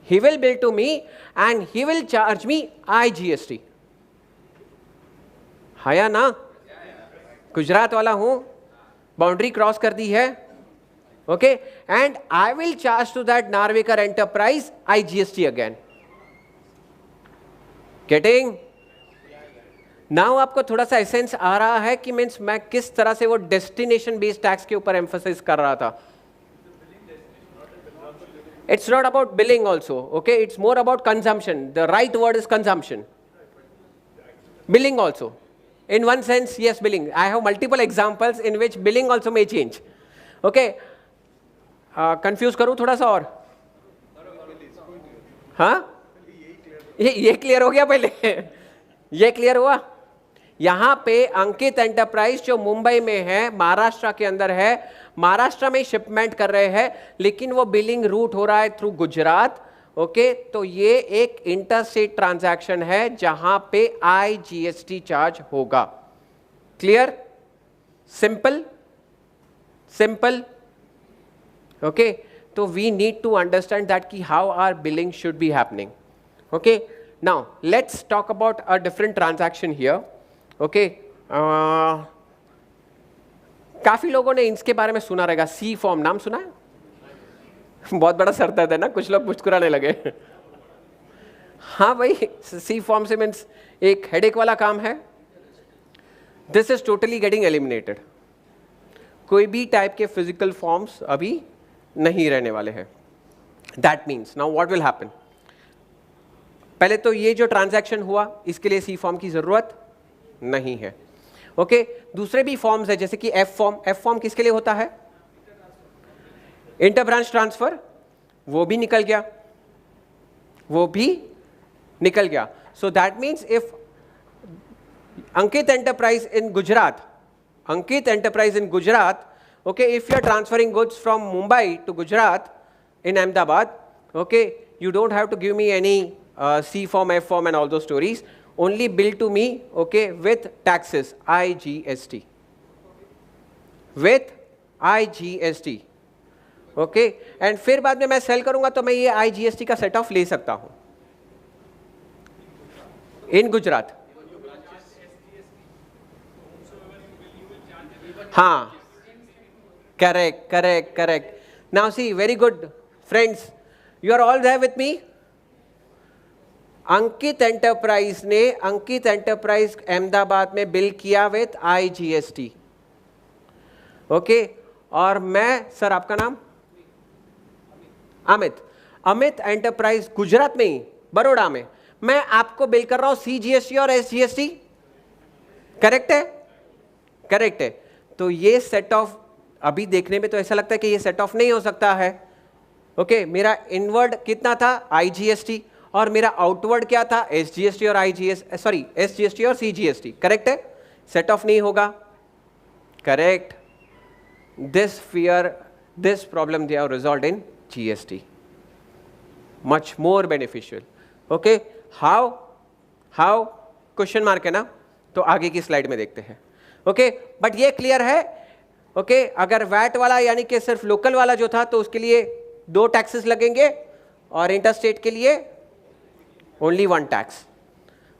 [SPEAKER 2] He will bill to me and he will charge me IGST. हाँ या ना? गुजरात वाला हूं, boundary cross कर दी है, okay, and I will charge to that Narvekar enterprise IGST again. Getting? Now आपको थोड़ा सा एसेंस आ रहा है कि मीन्स मैं किस तरह से वो डेस्टिनेशन बेस्ड टैक्स के ऊपर एम्फोसिस कर रहा था. It's not about billing also, okay, it's more about consumption. The right word is consumption. Billing also, in one sense, yes, billing. I have multiple examples in which billing also may change. Okay, confuse करूँ थोड़ा सा और? हाँ, ये clear हो गया पहले? ये क्लियर हुआ? यहाँ पे अंकित एंटरप्राइज जो मुंबई में है, महाराष्ट्र के अंदर है, महाराष्ट्र में शिपमेंट कर रहे हैं, लेकिन वो बिलिंग रूट हो रहा है थ्रू गुजरात. ओके, तो ये एक इंटरस्टेट ट्रांजैक्शन है जहां पे IGST चार्ज होगा. क्लियर? सिंपल? सिंपल? ओके, तो we need to understand that कि how our billing should be happening. Okay, now let's talk about a different transaction here. Okay, काफी लोगों ने इसके बारे में सुना रहेगा. सी फॉर्म नाम सुना है? बहुत बड़ा सर दर्द है ना, कुछ लोग मुस्कुराने लगे। हाँ भाई, सी फॉर्म से मीन्स एक हेडेक वाला काम है। This is totally getting eliminated. कोई भी टाइप के फिजिकल फॉर्म्स अभी नहीं रहने वाले हैं। That means now what will happen, पहले तो ये जो ट्रांजैक्शन हुआ इसके लिए सी फॉर्म की जरूरत नहीं है। ओके, दूसरे भी फॉर्म्स है जैसे कि एफ फॉर्म। एफ फॉर्म किसके लिए होता है? इंटर ब्रांच ट्रांसफर, वो भी निकल गया, वो भी निकल गया। सो that means if Ankit enterprise in Gujarat, Ankit enterprise in Gujarat, okay, if you are transferring goods from Mumbai to Gujarat in Ahmedabad, okay, you don't have to give me any C form, F form and all those stories. Only bill to me, okay, with taxes, IGST, with IGST, okay, and फिर बाद में मैं cell करूंगा तो मैं ये IGST का set of ले सकता हूं इन गुजरात। हाँ, correct, correct, correct. Now see, very good friends, you are all there with me. Ankit enterprise ने अंकित एंटरप्राइज अहमदाबाद में बिल किया विथ IGST, ओके। और मैं, सर आपका नाम? अमित। अमित एंटरप्राइज गुजरात में ही, बड़ौदा में, मैं आपको बिल कर रहा हूं CGST और SGST, करेक्ट है? करेक्ट है। तो ये सेट ऑफ अभी देखने में तो ऐसा लगता है कि ये सेट ऑफ नहीं हो सकता है, ओके। मेरा इनवर्ड कितना था? IGST, और मेरा आउटवर्ड क्या था? SGST और SGST और CGST, करेक्ट है? सेट ऑफ नहीं होगा, correct. This fear, this problem they have resolved in GST, much more beneficial, okay. How? Question mark है ना, तो आगे की स्लाइड में देखते हैं, ओके। बट ये क्लियर है, ओके। अगर वैट वाला यानी कि सिर्फ लोकल वाला जो था तो उसके लिए 2 टैक्सेस लगेंगे, और इंटरस्टेट के लिए ओनली 1 टैक्स,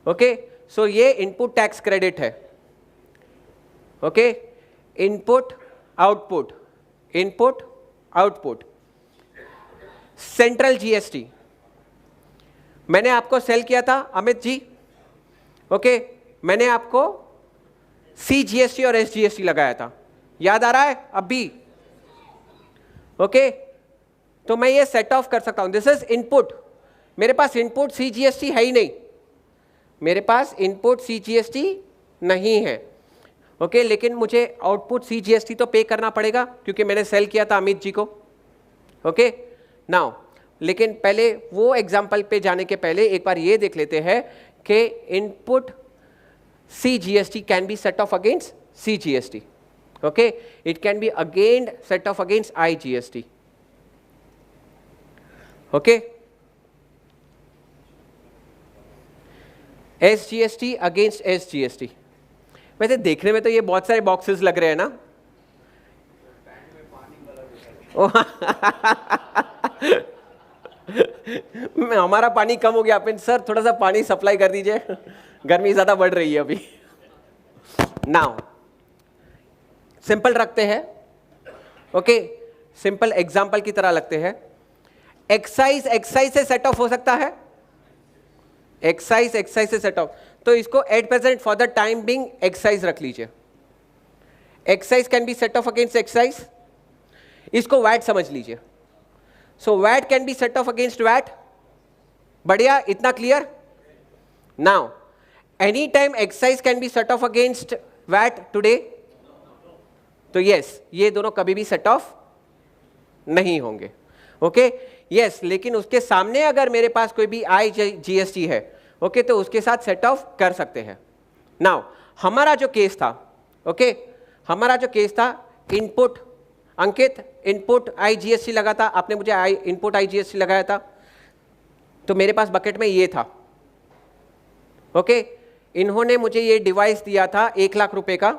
[SPEAKER 2] ओके। सो ये इनपुट टैक्स क्रेडिट है, okay. Input output, input output. Central GST मैंने आपको सेल किया था अमित जी, ओके। मैंने आपको CGST और SGST लगाया था, याद आ रहा है अब भी, ओके। तो मैं ये सेट ऑफ कर सकता हूं, दिस इज इनपुट। मेरे पास इनपुट CGST है ही नहीं, मेरे पास इनपुट CGST नहीं है, ओके। लेकिन मुझे आउटपुट CGST तो पे करना पड़ेगा क्योंकि मैंने सेल किया था अमित जी को, ओके। नाउ लेकिन पहले वो एग्जाम्पल पे जाने के पहले एक बार ये देख लेते हैं कि input CGST can be set off against CGST, okay. It can be again set off against IGST, okay. SGST against SGST। वैसे देखने में तो ये बहुत सारे बॉक्सेस लग रहे हैं ना। हमारा पानी कम हो गया, अपन सर थोड़ा सा पानी सप्लाई कर दीजिए, गर्मी ज्यादा बढ़ रही है अभी। नाउ सिंपल रखते हैं, ओके। सिंपल एग्जांपल की तरह लगते हैं। एक्साइज से सेट ऑफ हो सकता है, एक्साइज से सेट ऑफ, तो इसको at present for the time being excise रख लीजिए। Excise can be set off against excise, इसको वैट समझ लीजिए। So VAT can be set off against VAT, बढ़िया, इतना क्लियर। Now any time excise can be set off against VAT today, तो yes, ये दोनों कभी भी सेट ऑफ नहीं होंगे, ओके। यस, लेकिन उसके सामने अगर मेरे पास कोई भी IGST है, ओके, तो उसके साथ सेट ऑफ कर सकते हैं। नाउ हमारा जो केस था, ओके, हमारा जो केस था, इनपुट अंकित इनपुट IGST लगा था, आपने मुझे इनपुट IGST लगाया था, तो मेरे पास बकेट में ये था, ओके। इन्होंने मुझे ये डिवाइस दिया था 1 लाख रुपए का,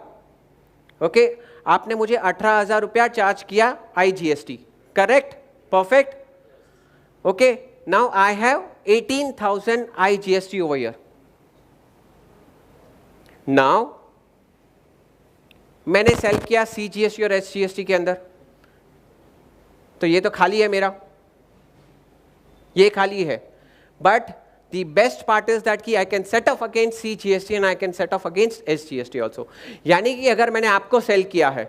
[SPEAKER 2] ओके। आपने मुझे 18,000 रुपया चार्ज किया IGST, correct, perfect, okay. Now I have 18,000 IGST over here. Now मैंने सेल किया CGST और SGST के अंदर, तो ये तो खाली है मेरा, ये खाली है. But the best part is that कि I can set off against CGST and I can set off against SGST also. यानी कि अगर मैंने आपको सेल किया है,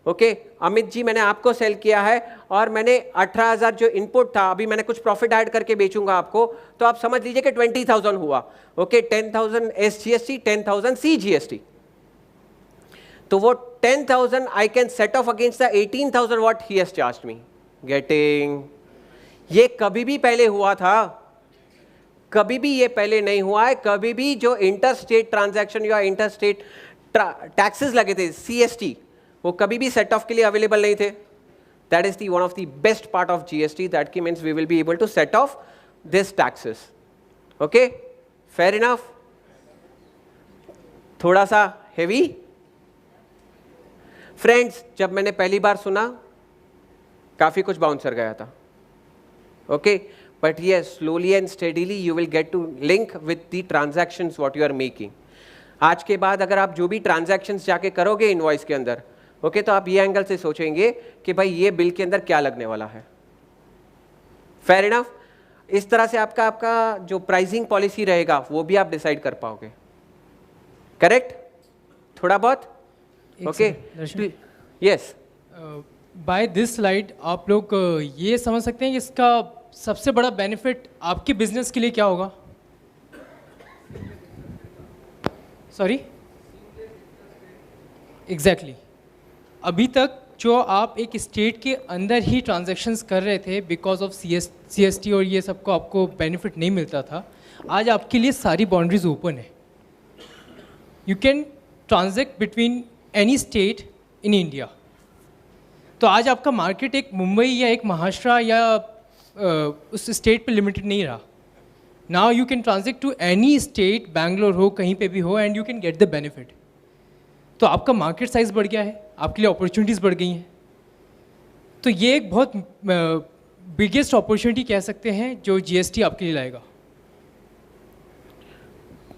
[SPEAKER 2] ओके अमित जी मैंने आपको सेल किया है और मैंने 18,000 जो इनपुट था, अभी मैंने कुछ प्रॉफिट ऐड करके बेचूंगा आपको, तो आप समझ लीजिए कि 20,000 हुआ. Okay 10,000 SGST, 10,000 CGST. तो वो 10,000 I can set off against the 18,000 what he has charged me. Getting. ये कभी भी पहले हुआ था, कभी भी ये पहले नहीं हुआ है. कभी भी जो इंटर स्टेट ट्रांजैक्शन या इंटर स्टेट टैक्सेस लगे थे CST, वो कभी भी सेट ऑफ के लिए अवेलेबल नहीं थे. That is the one of the best part of GST, that की means we will be able to set off this taxes. Okay fair enough. थोड़ा सा हेवी फ्रेंड्स, जब मैंने पहली बार सुना काफी कुछ बाउंसर गया था. Okay but yes, slowly and steadily you will get to link with the transactions what you are making. आज के बाद अगर आप जो भी transactions जाके करोगे इनवॉइस के अंदर, ओके तो आप ये एंगल से सोचेंगे कि भाई ये बिल के अंदर क्या लगने वाला है. Fair enough. इस तरह से आपका जो प्राइसिंग पॉलिसी रहेगा वो भी आप डिसाइड कर पाओगे. करेक्ट? थोड़ा बहुत. Okay yes.
[SPEAKER 4] By this slide आप लोग ये समझ सकते हैं कि इसका सबसे बड़ा बेनिफिट आपके बिजनेस के लिए क्या होगा? Sorry exactly. अभी तक जो आप एक स्टेट के अंदर ही ट्रांजैक्शंस कर रहे थे बिकॉज ऑफ CST और ये सबको आपको बेनिफिट नहीं मिलता था, आज आपके लिए सारी बाउंड्रीज ओपन है. You can transact between any state in India. तो आज आपका मार्केट एक मुंबई या एक महाराष्ट्र या उस स्टेट पे लिमिटेड नहीं रहा. Now you can transact to any state, Bangalore हो कहीं पे भी हो, and you can get the benefit. तो आपका मार्केट साइज बढ़ गया है, आपके लिए अपॉर्चुनिटीज़ बढ़ गई हैं. तो ये एक बहुत बिगेस्ट अपॉर्चुनिटी कह सकते हैं जो GST आपके लिए लाएगा.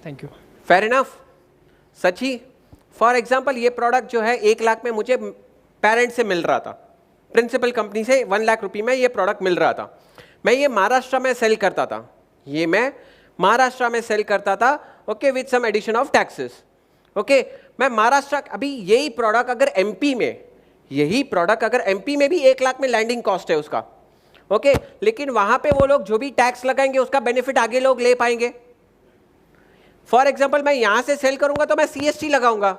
[SPEAKER 4] Thank you.
[SPEAKER 2] Fair enough. Sachi for example ये प्रोडक्ट जो है 1 लाख में मुझे पेरेंट से मिल रहा था, प्रिंसिपल कंपनी से 1 लाख रुपये में ये प्रोडक्ट मिल रहा था. मैं ये महाराष्ट्र में सेल करता था, ये मैं महाराष्ट्र में सेल करता था. Okay with some addition of taxes. Okay मैं महाराष्ट्र, अभी यही प्रोडक्ट अगर MP में, यही प्रोडक्ट अगर MP में भी 1 लाख में लैंडिंग कॉस्ट है उसका. ओके लेकिन वहां पे वो लोग जो भी टैक्स लगाएंगे उसका बेनिफिट आगे लोग ले पाएंगे. फॉर एग्जाम्पल मैं यहां से सेल करूंगा तो मैं CST लगाऊंगा,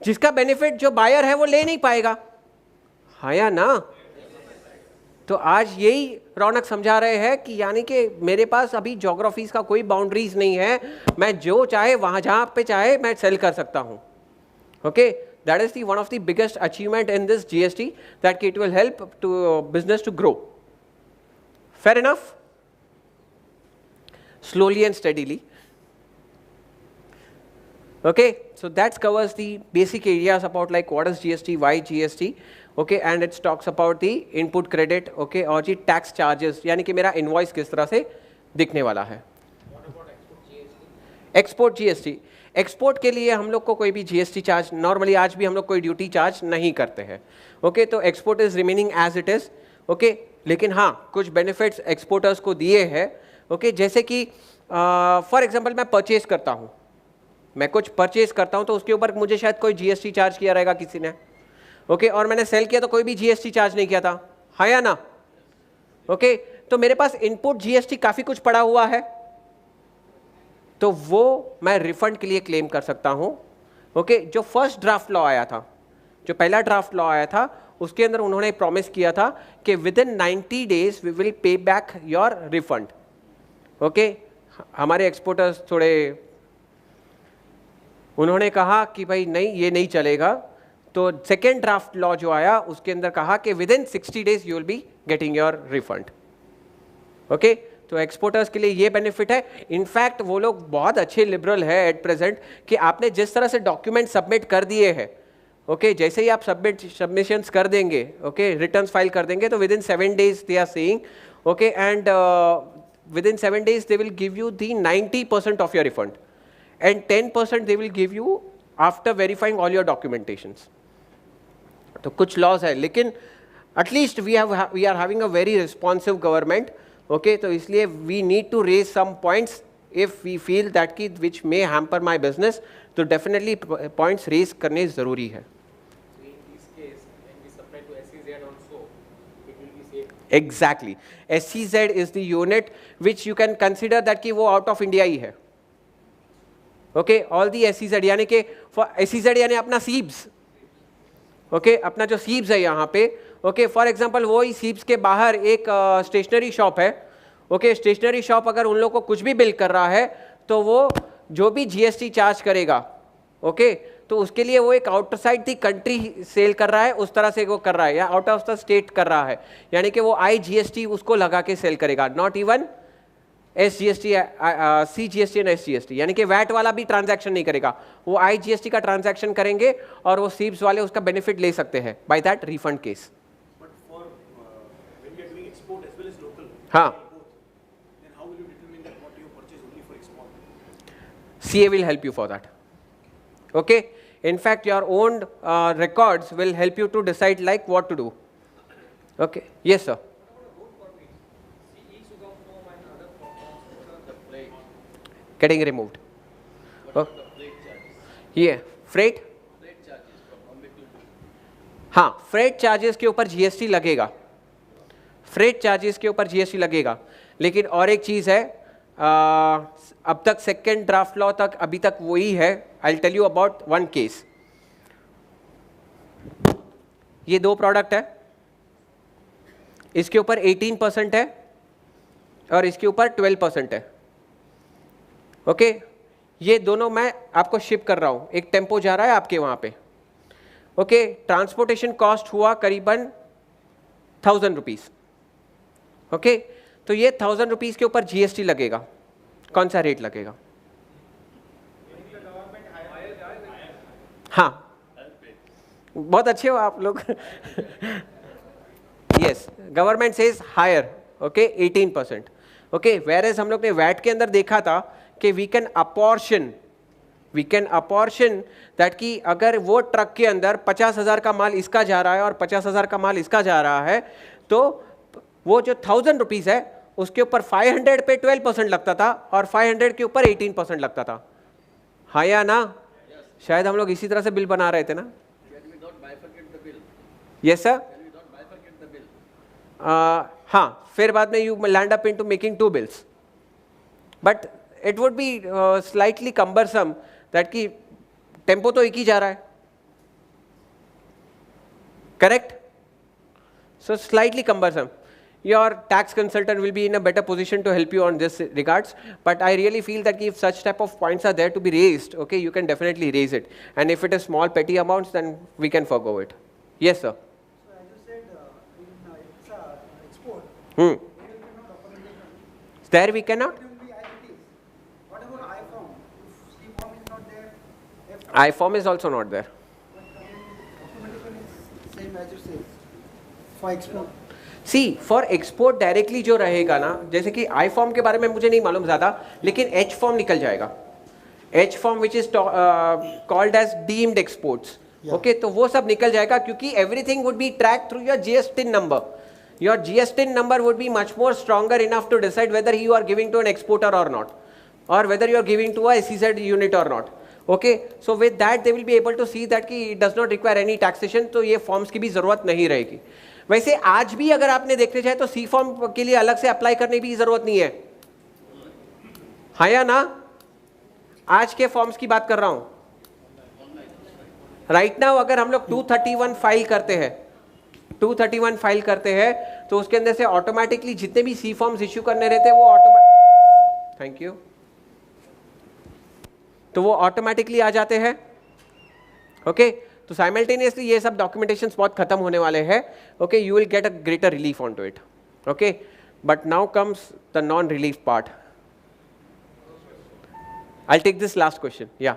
[SPEAKER 2] जिसका बेनिफिट जो बायर है वो ले नहीं पाएगा. हाँ या ना? तो आज यही रौनक समझा रहे हैं कि यानी कि मेरे पास अभी ज्योग्राफीज का कोई बाउंड्रीज नहीं है, मैं जो चाहे वहां जहां पे चाहे मैं सेल कर सकता हूं. Okay that is the one of the biggest achievement in this GST, that it will help to business to grow. Fair enough. Slowly and steadily. Okay, so that covers the basic areas about like what is GST, why GST, okay, and it talks about the input credit, okay, और जी tax charges, यानी कि मेरा invoice किस तरह से दिखने वाला है. Export GST. एक्सपोर्ट के लिए हम लोग को कोई भी GST चार्ज, नॉर्मली आज भी हम लोग कोई ड्यूटी चार्ज नहीं करते हैं. ओके तो export is remaining as it is. Okay लेकिन हाँ कुछ बेनिफिट्स एक्सपोर्टर्स को दिए हैं. ओके जैसे कि फॉर एग्जांपल मैं परचेज करता हूँ, मैं कुछ परचेज करता हूं तो उसके ऊपर मुझे शायद कोई GST चार्ज किया रहेगा किसी ने. ओके और मैंने सेल किया तो कोई भी GST चार्ज नहीं किया था. हाँ या ना? ओके तो मेरे पास इनपुट GST काफी कुछ पड़ा हुआ है, तो वो मैं रिफंड के लिए क्लेम कर सकता हूं. ओके जो फर्स्ट ड्राफ्ट लॉ आया था, जो पहला ड्राफ्ट लॉ आया था, उसके अंदर उन्होंने प्रॉमिस किया था कि within 90 days we will pay back your refund. Okay हमारे एक्सपोर्टर्स थोड़े, उन्होंने कहा कि भाई नहीं ये नहीं चलेगा, तो सेकेंड ड्राफ्ट लॉ जो आया उसके अंदर कहा कि with in 60 days you will be getting your refund. Okay तो एक्सपोर्टर्स के लिए ये बेनिफिट है. इनफैक्ट वो लोग बहुत अच्छे लिबरल है एट प्रेजेंट कि आपने जिस तरह से डॉक्यूमेंट सबमिट कर दिए हैं, ओके जैसे ही आप सबमिशंस कर देंगे, ओके रिटर्न्स फाइल कर देंगे, तो within 7 days they are saying, okay and within 7 days they will give you the 90% of your refund and 10% they will give you after verifying all your documentations. तो कुछ laws है, लेकिन at least we are having a very responsive government. Okay तो इसलिए we need to raise some points if we feel that की which may hamper my business, तो definitely points raise करने ज़रूरी है. Exactly. SEZ is the unit which you can consider that कि वो out of India ही है. Okay, all the SEZ यानी कि SEZ यानी अपना सीब्स. Okay, अपना जो सीब्स है यहाँ पे. Okay, for example वो ही सीब्स के बाहर एक स्टेशनरी शॉप है. Okay, स्टेशनरी शॉप अगर उन लोगों को कुछ भी बिल कर रहा है तो वो जो भी GST चार्ज करेगा, okay, तो उसके लिए वो एक आउटसाइड दी कंट्री सेल कर रहा है, उस तरह से वो कर रहा है, या आउट ऑफ द स्टेट कर रहा है, यानी कि वो IGST उसको लगा के सेल करेगा, not even SGST, CGST and SGST, यानी कि वैट वाला भी ट्रांजैक्शन नहीं करेगा, वो IGST का ट्रांजैक्शन करेंगे और वो सीब्स वाले उसका बेनिफिट ले सकते हैं बाय दैट रिफंड केस. हाँ, CA will help you for that. Okay, in fact your own records will help you to decide like what to do. Okay, yes sir. Getting removed. Oh. Yeah, freight. हाँ, freight charges के ऊपर GST लगेगा, freight charges के ऊपर GST लगेगा, लेकिन और एक चीज़ है, अब तक सेकेंड ड्राफ्ट लॉ तक अभी तक वही है. I tell you about one case. ये दो प्रोडक्ट है, इसके ऊपर 18% है और इसके ऊपर 12% है. ओके, ये दोनों मैं आपको शिप कर रहा हूं, एक टेम्पो जा रहा है आपके वहां पे. ओके, ट्रांसपोर्टेशन कॉस्ट हुआ करीबन 1000 रुपीज. ओके, तो ये 1000 रुपीज के ऊपर GST लगेगा. कौन सा रेट लगेगा? हाँ, बहुत अच्छे हो आप लोग. Yes, government says higher. Okay, 18%. Okay, whereas हम लोग ने वैट के अंदर देखा था कि वी कैन अपॉर्शन दैट कि अगर वो ट्रक के अंदर 50,000 का माल इसका जा रहा है और 50,000 का माल इसका जा रहा है, तो वो जो 1000 रुपीज है उसके ऊपर 500 पे 12% लगता था और 500 के ऊपर 18% लगता था. हाँ या ना? शायद हम लोग इसी तरह से बिल बना रहे थे ना. Yes sir. हाँ, फिर बाद में you land up into making 2 bills, but it would be slightly कंबरसम that कि टेम्पो तो एक ही जा रहा है. Correct? So slightly cumbersome. Your tax consultant will be in a better position to help you on this regards. But I really feel that if such type of points are there to be raised, okay, you can definitely raise it. And if it is small petty amounts, then we can forgo it. Yes, sir.
[SPEAKER 3] So as you said, in export,
[SPEAKER 2] Hmm.
[SPEAKER 3] we cannot offer any.
[SPEAKER 2] There we cannot.
[SPEAKER 3] It will be as it is. What about I-form? If C-form is not there,
[SPEAKER 2] I-form is also not there.
[SPEAKER 3] automatically same as you said. For export.
[SPEAKER 2] See for export directly जो रहेगा ना, जैसे कि आई form के बारे में मुझे नहीं मालूम ज़्यादा, लेकिन एच फॉर्म निकल जाएगा. H form which is called as deemed exports. Okay, तो वो सब निकल जाएगा क्योंकि everything would be track through your GST number. Your GST number would be much more stronger enough to decide whether you are giving to an exporter और not, और whether you are giving to a SEZ unit और not. Okay, so with that they will be able to see that कि it does not require any taxation, तो ये forms की भी जरूरत नहीं रहेगी. वैसे आज भी अगर आपने देखने जाए तो सी फॉर्म के लिए अलग से अप्लाई करने की जरूरत नहीं है. हाँ या ना? आज के फॉर्म्स की बात कर रहा हूं. राइट नाउ अगर हम लोग 231 फाइल करते हैं, 231 फाइल करते हैं, तो उसके अंदर से ऑटोमेटिकली जितने भी सी फॉर्म्स इश्यू करने रहते हैं वो ऑटोमेटिक, थैंक यू, तो वो ऑटोमेटिकली आ जाते हैं. ओके, तो साइमल्टेनियसली ये सब डॉक्यूमेंटेशंस बहुत खत्म होने वाले हैं. Okay, you will get a greater relief on to it. Okay, but now comes the non relief part. I take this last question. Yeah,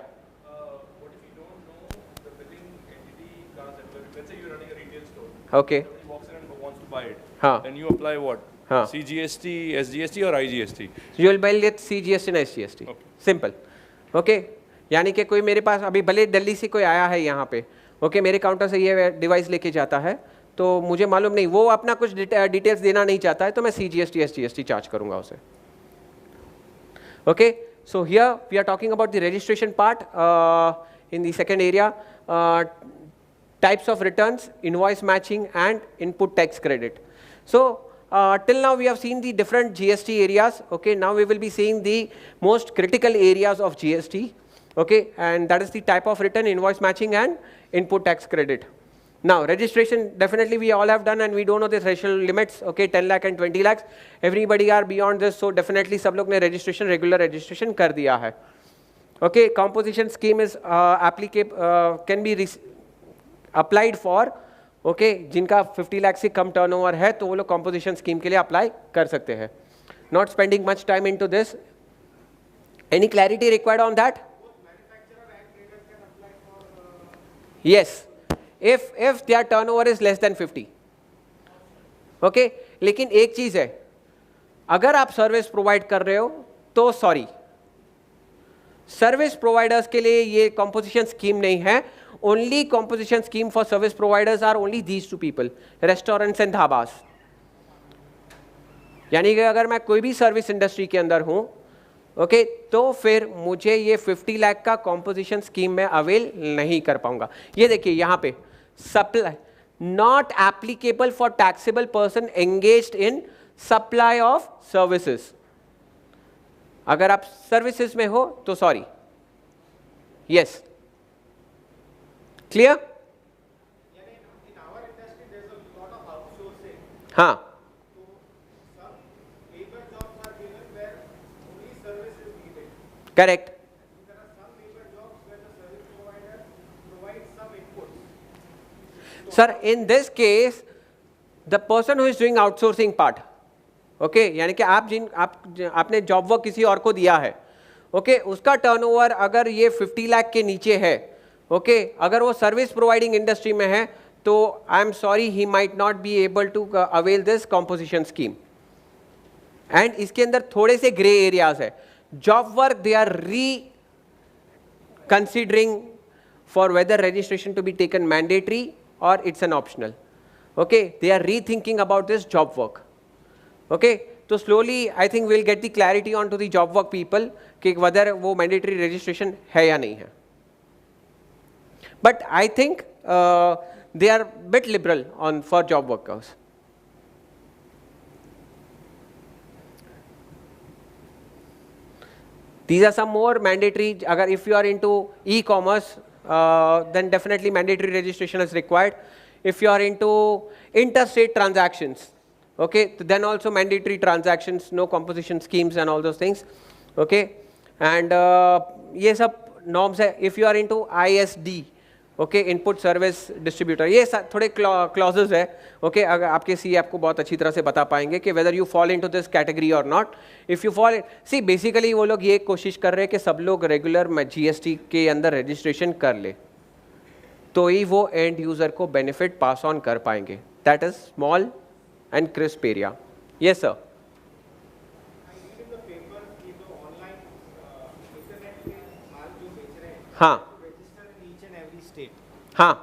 [SPEAKER 5] What if you don't know the billing entity cards that were, let's say you're running a retail store.
[SPEAKER 2] Okay,
[SPEAKER 5] Somebody walks in and wants to buy it.
[SPEAKER 2] हाँ.
[SPEAKER 5] Then you apply what?
[SPEAKER 2] हाँ.
[SPEAKER 5] CGST, SGST or IGST?
[SPEAKER 2] You will bill with CGST and SGST. Simple. Okay, यानी कि कोई मेरे पास अभी भले दिल्ली से कोई आया है यहाँ पे, ओके, मेरे काउंटर से ये डिवाइस लेके जाता है, तो मुझे मालूम नहीं, वो अपना कुछ डिटेल्स देना नहीं चाहता है, तो मैं CGST SGST चार्ज करूंगा उसे. Okay, so here we are talking about the registration part. In the second area, types of returns, invoice matching, and input tax credit. So till now we have seen the different GST areas. Okay, now we will be seeing the most critical areas of GST. Okay, and that is the type of return, invoice matching, and input tax credit. Now registration, definitely we all have done, and we don't know the threshold limits. Okay, 10 lakh and 20 lakhs. Everybody are beyond this, so definitely सब लोग ने registration, regular registration कर दिया है. Okay, composition scheme is applicable, can be applied for. Okay, जिनका 50 लाख से कम turnover है, तो वो लोग composition scheme के लिए apply कर सकते हैं. Not spending much time into this. Any clarity required on that? Yes. If their turnover is less than 50. Okay, लेकिन एक चीज है, अगर आप सर्विस प्रोवाइड कर रहे हो तो सॉरी, सर्विस प्रोवाइडर्स के लिए ये कॉम्पोजिशन स्कीम नहीं है. Only composition scheme for service providers are only these two people, restaurants and dhabas. यानी कि अगर मैं कोई भी सर्विस इंडस्ट्री के अंदर हूं, ओके, तो फिर मुझे ये 50 लाख का कॉम्पोजिशन स्कीम में अवेल नहीं कर पाऊंगा. ये देखिए यहाँ पे supply not applicable for taxable person engaged in supply of services. अगर आप सर्विसेज में हो तो सॉरी. Yes, clear? हाँ, correct. Sir, in this case, the person who is doing outsourcing part, okay, यानी कि आपने जॉब वर्क किसी और को दिया है, okay, उसका टर्नओवर अगर ये 50 लाख के नीचे है, okay, अगर वो सर्विस प्रोवाइडिंग इंडस्ट्री में है, तो I am sorry, he might not be able to avail this composition scheme. And इसके अंदर थोड़े से ग्रे एरियाज है. Job work, they are reconsidering for whether registration to be taken mandatory or it's an optional. Okay, they are rethinking about this job work. Okay, so slowly I think we'll get the clarity onto the job work people कि whether वो mandatory registration है या नहीं है. But I think they are bit liberal on for job workers. These are some more mandatory. Agar if you are into e-commerce, then definitely mandatory registration is required. If you are into interstate transactions, okay, then also mandatory transactions, no composition schemes and all those things. Okay, and ये सब norms है. If you are into ISD, okay, input service distributor, ये थोड़े clauses है. Okay, अगर आपके CA आपको बहुत अच्छी तरह से बता पाएंगे कि whether you fall into this category or not. If you fall, see basically वो लोग ये कोशिश कर रहे हैं कि सब लोग रेगुलर GST के अंदर रजिस्ट्रेशन कर ले, तो ही वो एंड यूजर को बेनिफिट पास ऑन कर पाएंगे. That is small and crisp area. Yes sir. हाँ हाँ.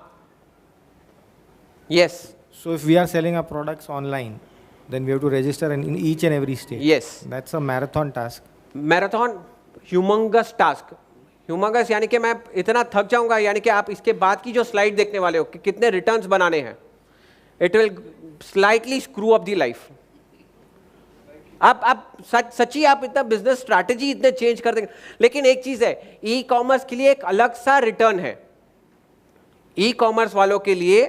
[SPEAKER 2] Yes.
[SPEAKER 6] So if we are selling our products online, then we have to register in each and every state.
[SPEAKER 2] Yes.
[SPEAKER 6] That's a marathon task.
[SPEAKER 2] Marathon, humongous task. Humongous यानी कि मैं इतना थक जाऊंगा, यानी कि आप इसके बाद की जो स्लाइड देखने वाले हो कि कितने रिटर्न्स बनाने हैं, it will slightly screw up the life. आप सच्ची आप इतना बिजनेस स्ट्रैटेजी इतने चेंज कर देंगे. लेकिन एक चीज है, ई कॉमर्स के लिए एक अलग सा रिटर्न है. ई कॉमर्स वालों के लिए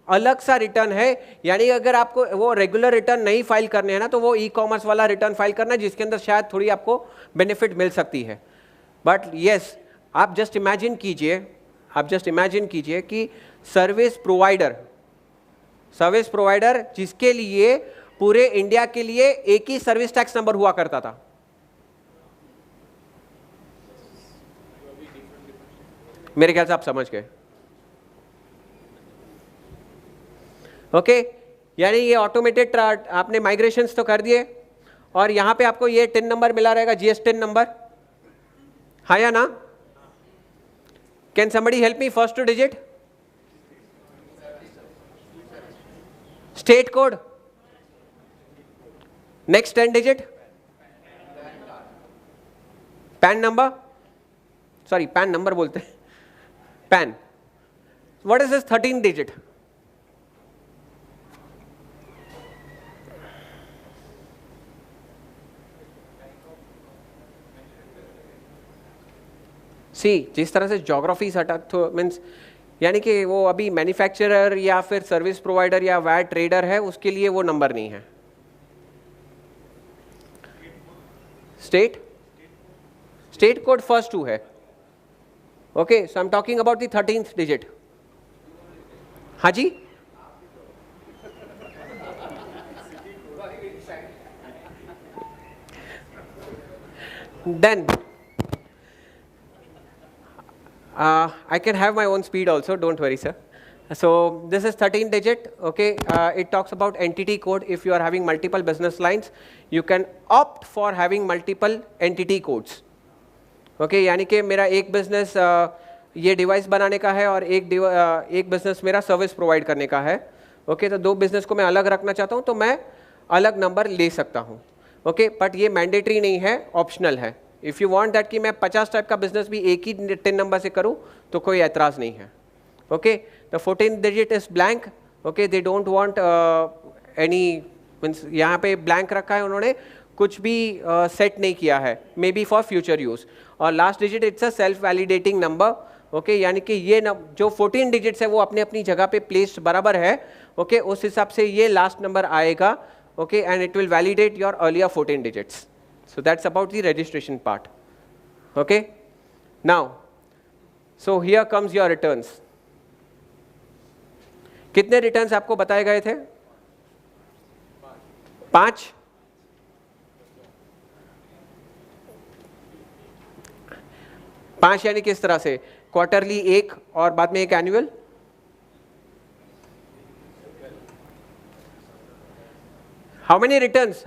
[SPEAKER 2] अलग सा रिटर्न है. यानी अगर आपको वो रेगुलर रिटर्न नहीं फाइल करने हैं ना, तो वो ई कॉमर्स वाला रिटर्न फाइल करना है, जिसके अंदर शायद थोड़ी आपको बेनिफिट मिल सकती है. बट यस, आप जस्ट इमेजिन कीजिए कि सर्विस प्रोवाइडर जिसके लिए पूरे इंडिया के लिए एक ही सर्विस टैक्स नंबर हुआ करता था. मेरे ख्याल से आप समझ गए. ओके, यानी ये ऑटोमेटेड आपने माइग्रेशंस तो कर दिए, और यहां पे आपको ये टिन नंबर मिला रहेगा, GS टिन नंबर. हाँ या ना? Can somebody help me first two digit? State code, next 10 digit, PAN number, sorry PAN number बोलते हैं, PAN. What is this 13 digit? See जिस तरह से ज्योग्राफी हटा तो मीन्स यानी कि वो अभी मैन्युफैक्चरर या फिर सर्विस प्रोवाइडर या वैट ट्रेडर है, उसके लिए वो नंबर नहीं है. स्टेट कोड फर्स्ट 2 है. Okay, so I am talking about the 13th digit. हाँ जी, then I can have my own speed also, don't worry sir. So this is 13 digit, okay. It talks about entity code. If you are having multiple business lines, you can opt for having multiple entity codes. Okay, यानी कि मेरा एक business ये device बनाने का है और एक बिजनेस मेरा सर्विस प्रोवाइड करने का है. ओके, तो दो बिजनेस को मैं अलग रखना चाहता हूँ तो मैं अलग नंबर ले सकता हूँ. ओके, बट ये मैंडेटरी नहीं है, ऑप्शनल है. इफ़ यू वांट दैट कि मैं 50 टाइप का बिजनेस भी एक ही 10 नंबर से करूं तो कोई ऐतराज़ नहीं है. Okay, the 14 digit is blank. Okay, they don't want any means यहाँ पे ब्लैंक रखा है, उन्होंने कुछ भी सेट नहीं किया है, may be for future use. और last digit it's a self validating number. Okay, यानी कि ये जो 14 डिजिट्स है वो अपने अपनी जगह पे प्लेस्ड बराबर है. ओके, उस हिसाब से ये लास्ट नंबर आएगा. Okay, and it will validate your earlier 14 digits. So that's about the registration part. Okay, now so here comes your returns. कितने रिटर्न्स आपको बताए गए थे? 5. यानी किस तरह से? क्वार्टरली एक और बाद में एक annual. How many returns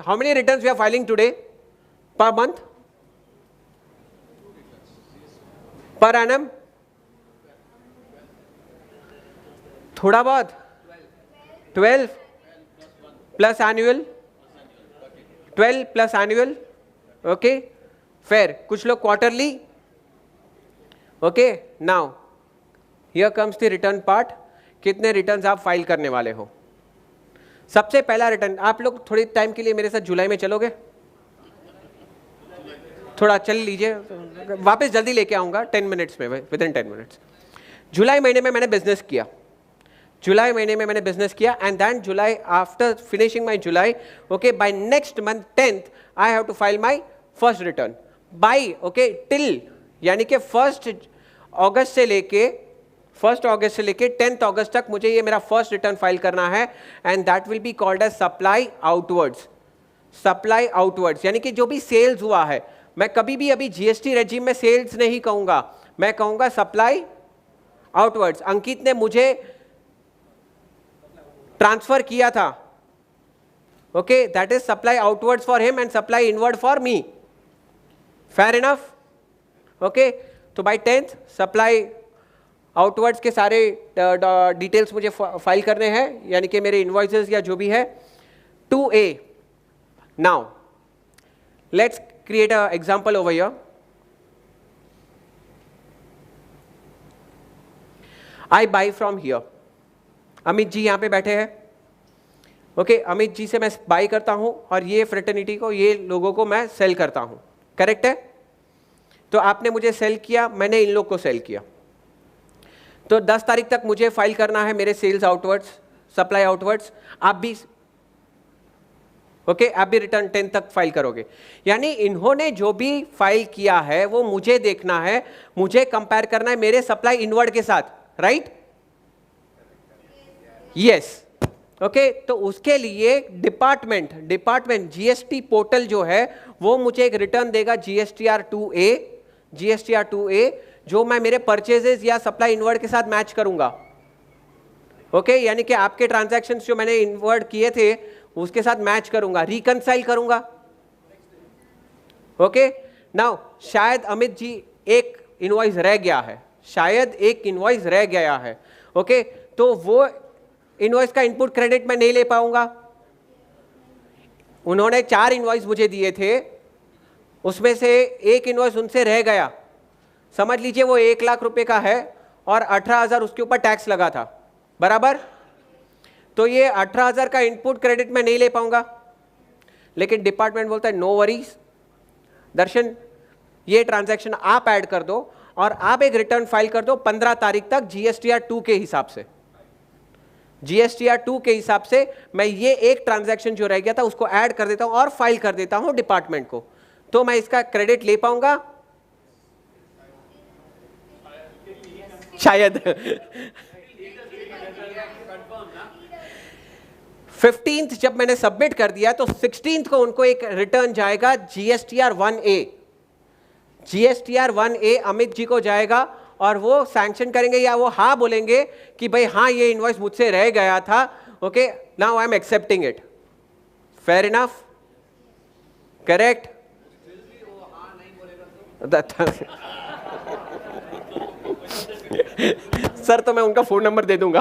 [SPEAKER 2] we are filing today? Per month? Per annum? थोड़ा बहुत 12 plus annual, 12 plus annual. Okay, fair. कुछ लोग quarterly. Okay, now here comes the return part. कितने रिटर्न्स आप फाइल करने वाले हो? सबसे पहला रिटर्न, आप लोग थोड़ी टाइम के लिए मेरे साथ जुलाई में चलोगे? थोड़ा चल लीजिए, वापस जल्दी लेके आऊँगा 10 मिनट्स में, विदिन 10 मिनट्स. जुलाई महीने में मैंने बिजनेस किया, and then July, after finishing my July, okay, by next month 10th I have to file my first return. By okay till, यानी कि 1 अगस्त से लेके 10th अगस्त तक मुझे ये मेरा फर्स्ट रिटर्न फाइल करना है. And that will be called as supply outwards. यानी कि जो भी सेल्स हुआ है, मैं कभी भी अभी जीएसटी रेजिम में सेल्स नहीं कहूंगा, मैं कहूंगा सप्लाई आउटवर्ड्स. अंकित ने मुझे ट्रांसफर किया था. Okay, that is supply outwards for him and supply inward for me. Fair enough. Okay, तो बाय 10th सप्लाई आउटवर्ड्स के सारे डिटेल्स मुझे फाइल करने हैं, यानी कि मेरे इनवॉइसेस या जो भी है. 2A. Now let's create an example over here. I buy from here. Amit ji यहाँ पे बैठे हैं. ओके, अमित जी से मैं बाई करता हूँ और ये फ्रेटर्निटी को, ये लोगों को मैं सेल करता हूँ. करेक्ट है? तो आपने मुझे सेल किया, मैंने इन लोग को सेल किया. तो 10 तारीख तक मुझे फाइल करना है मेरे सेल्स आउटवर्ड्स, सप्लाई आउटवर्ड्स. आप भी ओके, आप भी रिटर्न 10 तक फाइल करोगे. यानी इन्होंने जो भी फाइल किया है वो मुझे देखना है, मुझे कंपेयर करना है मेरे सप्लाई इनवर्ड के साथ. राइट? यस. ओके, तो उसके लिए डिपार्टमेंट जीएसटी पोर्टल जो है वो मुझे एक रिटर्न देगा जीएसटीआर 2A, जो मैं मेरे परचेजेस या सप्लाई इनवर्ड के साथ मैच करूंगा. ओके, यानी कि आपके ट्रांजैक्शंस जो मैंने इनवर्ड किए थे उसके साथ मैच करूंगा, रिकंसाइल करूंगा. ओके, नाउ शायद अमित जी एक इनवॉइस रह गया है. ओके, तो वो इनवॉइस का इनपुट क्रेडिट मैं नहीं ले पाऊंगा। उन्होंने 4 इनवॉइस मुझे दिए थे, उसमें से एक इनवॉइस उनसे रह गया, समझ लीजिए वो 1 लाख रुपए का है और 18,000 उसके ऊपर टैक्स लगा था, बराबर। तो ये 18,000 का इनपुट क्रेडिट मैं नहीं ले पाऊंगा। लेकिन डिपार्टमेंट बोलता है नो वरीज दर्शन, ये ट्रांजैक्शन आप ऐड कर दो और आप एक रिटर्न फाइल कर दो 15 तारीख तक GSTR 2 के हिसाब से। GSTR 2 के हिसाब से मैं ये एक ट्रांजैक्शन जो रह गया था उसको ऐड कर देता हूं और फाइल कर देता हूं डिपार्टमेंट को, तो मैं इसका क्रेडिट ले पाऊंगा शायद। 15th जब मैंने सबमिट कर दिया तो 16th को उनको एक रिटर्न जाएगा GSTR 1A। GSTR 1A Amit ji को जाएगा और वो सैंक्शन करेंगे या वो हाँ बोलेंगे कि भाई हाँ ये इनवॉइस मुझसे रह गया था, okay now I am accepting it. Fair enough, correct. Sir तो मैं उनका फोन नंबर दे दूंगा।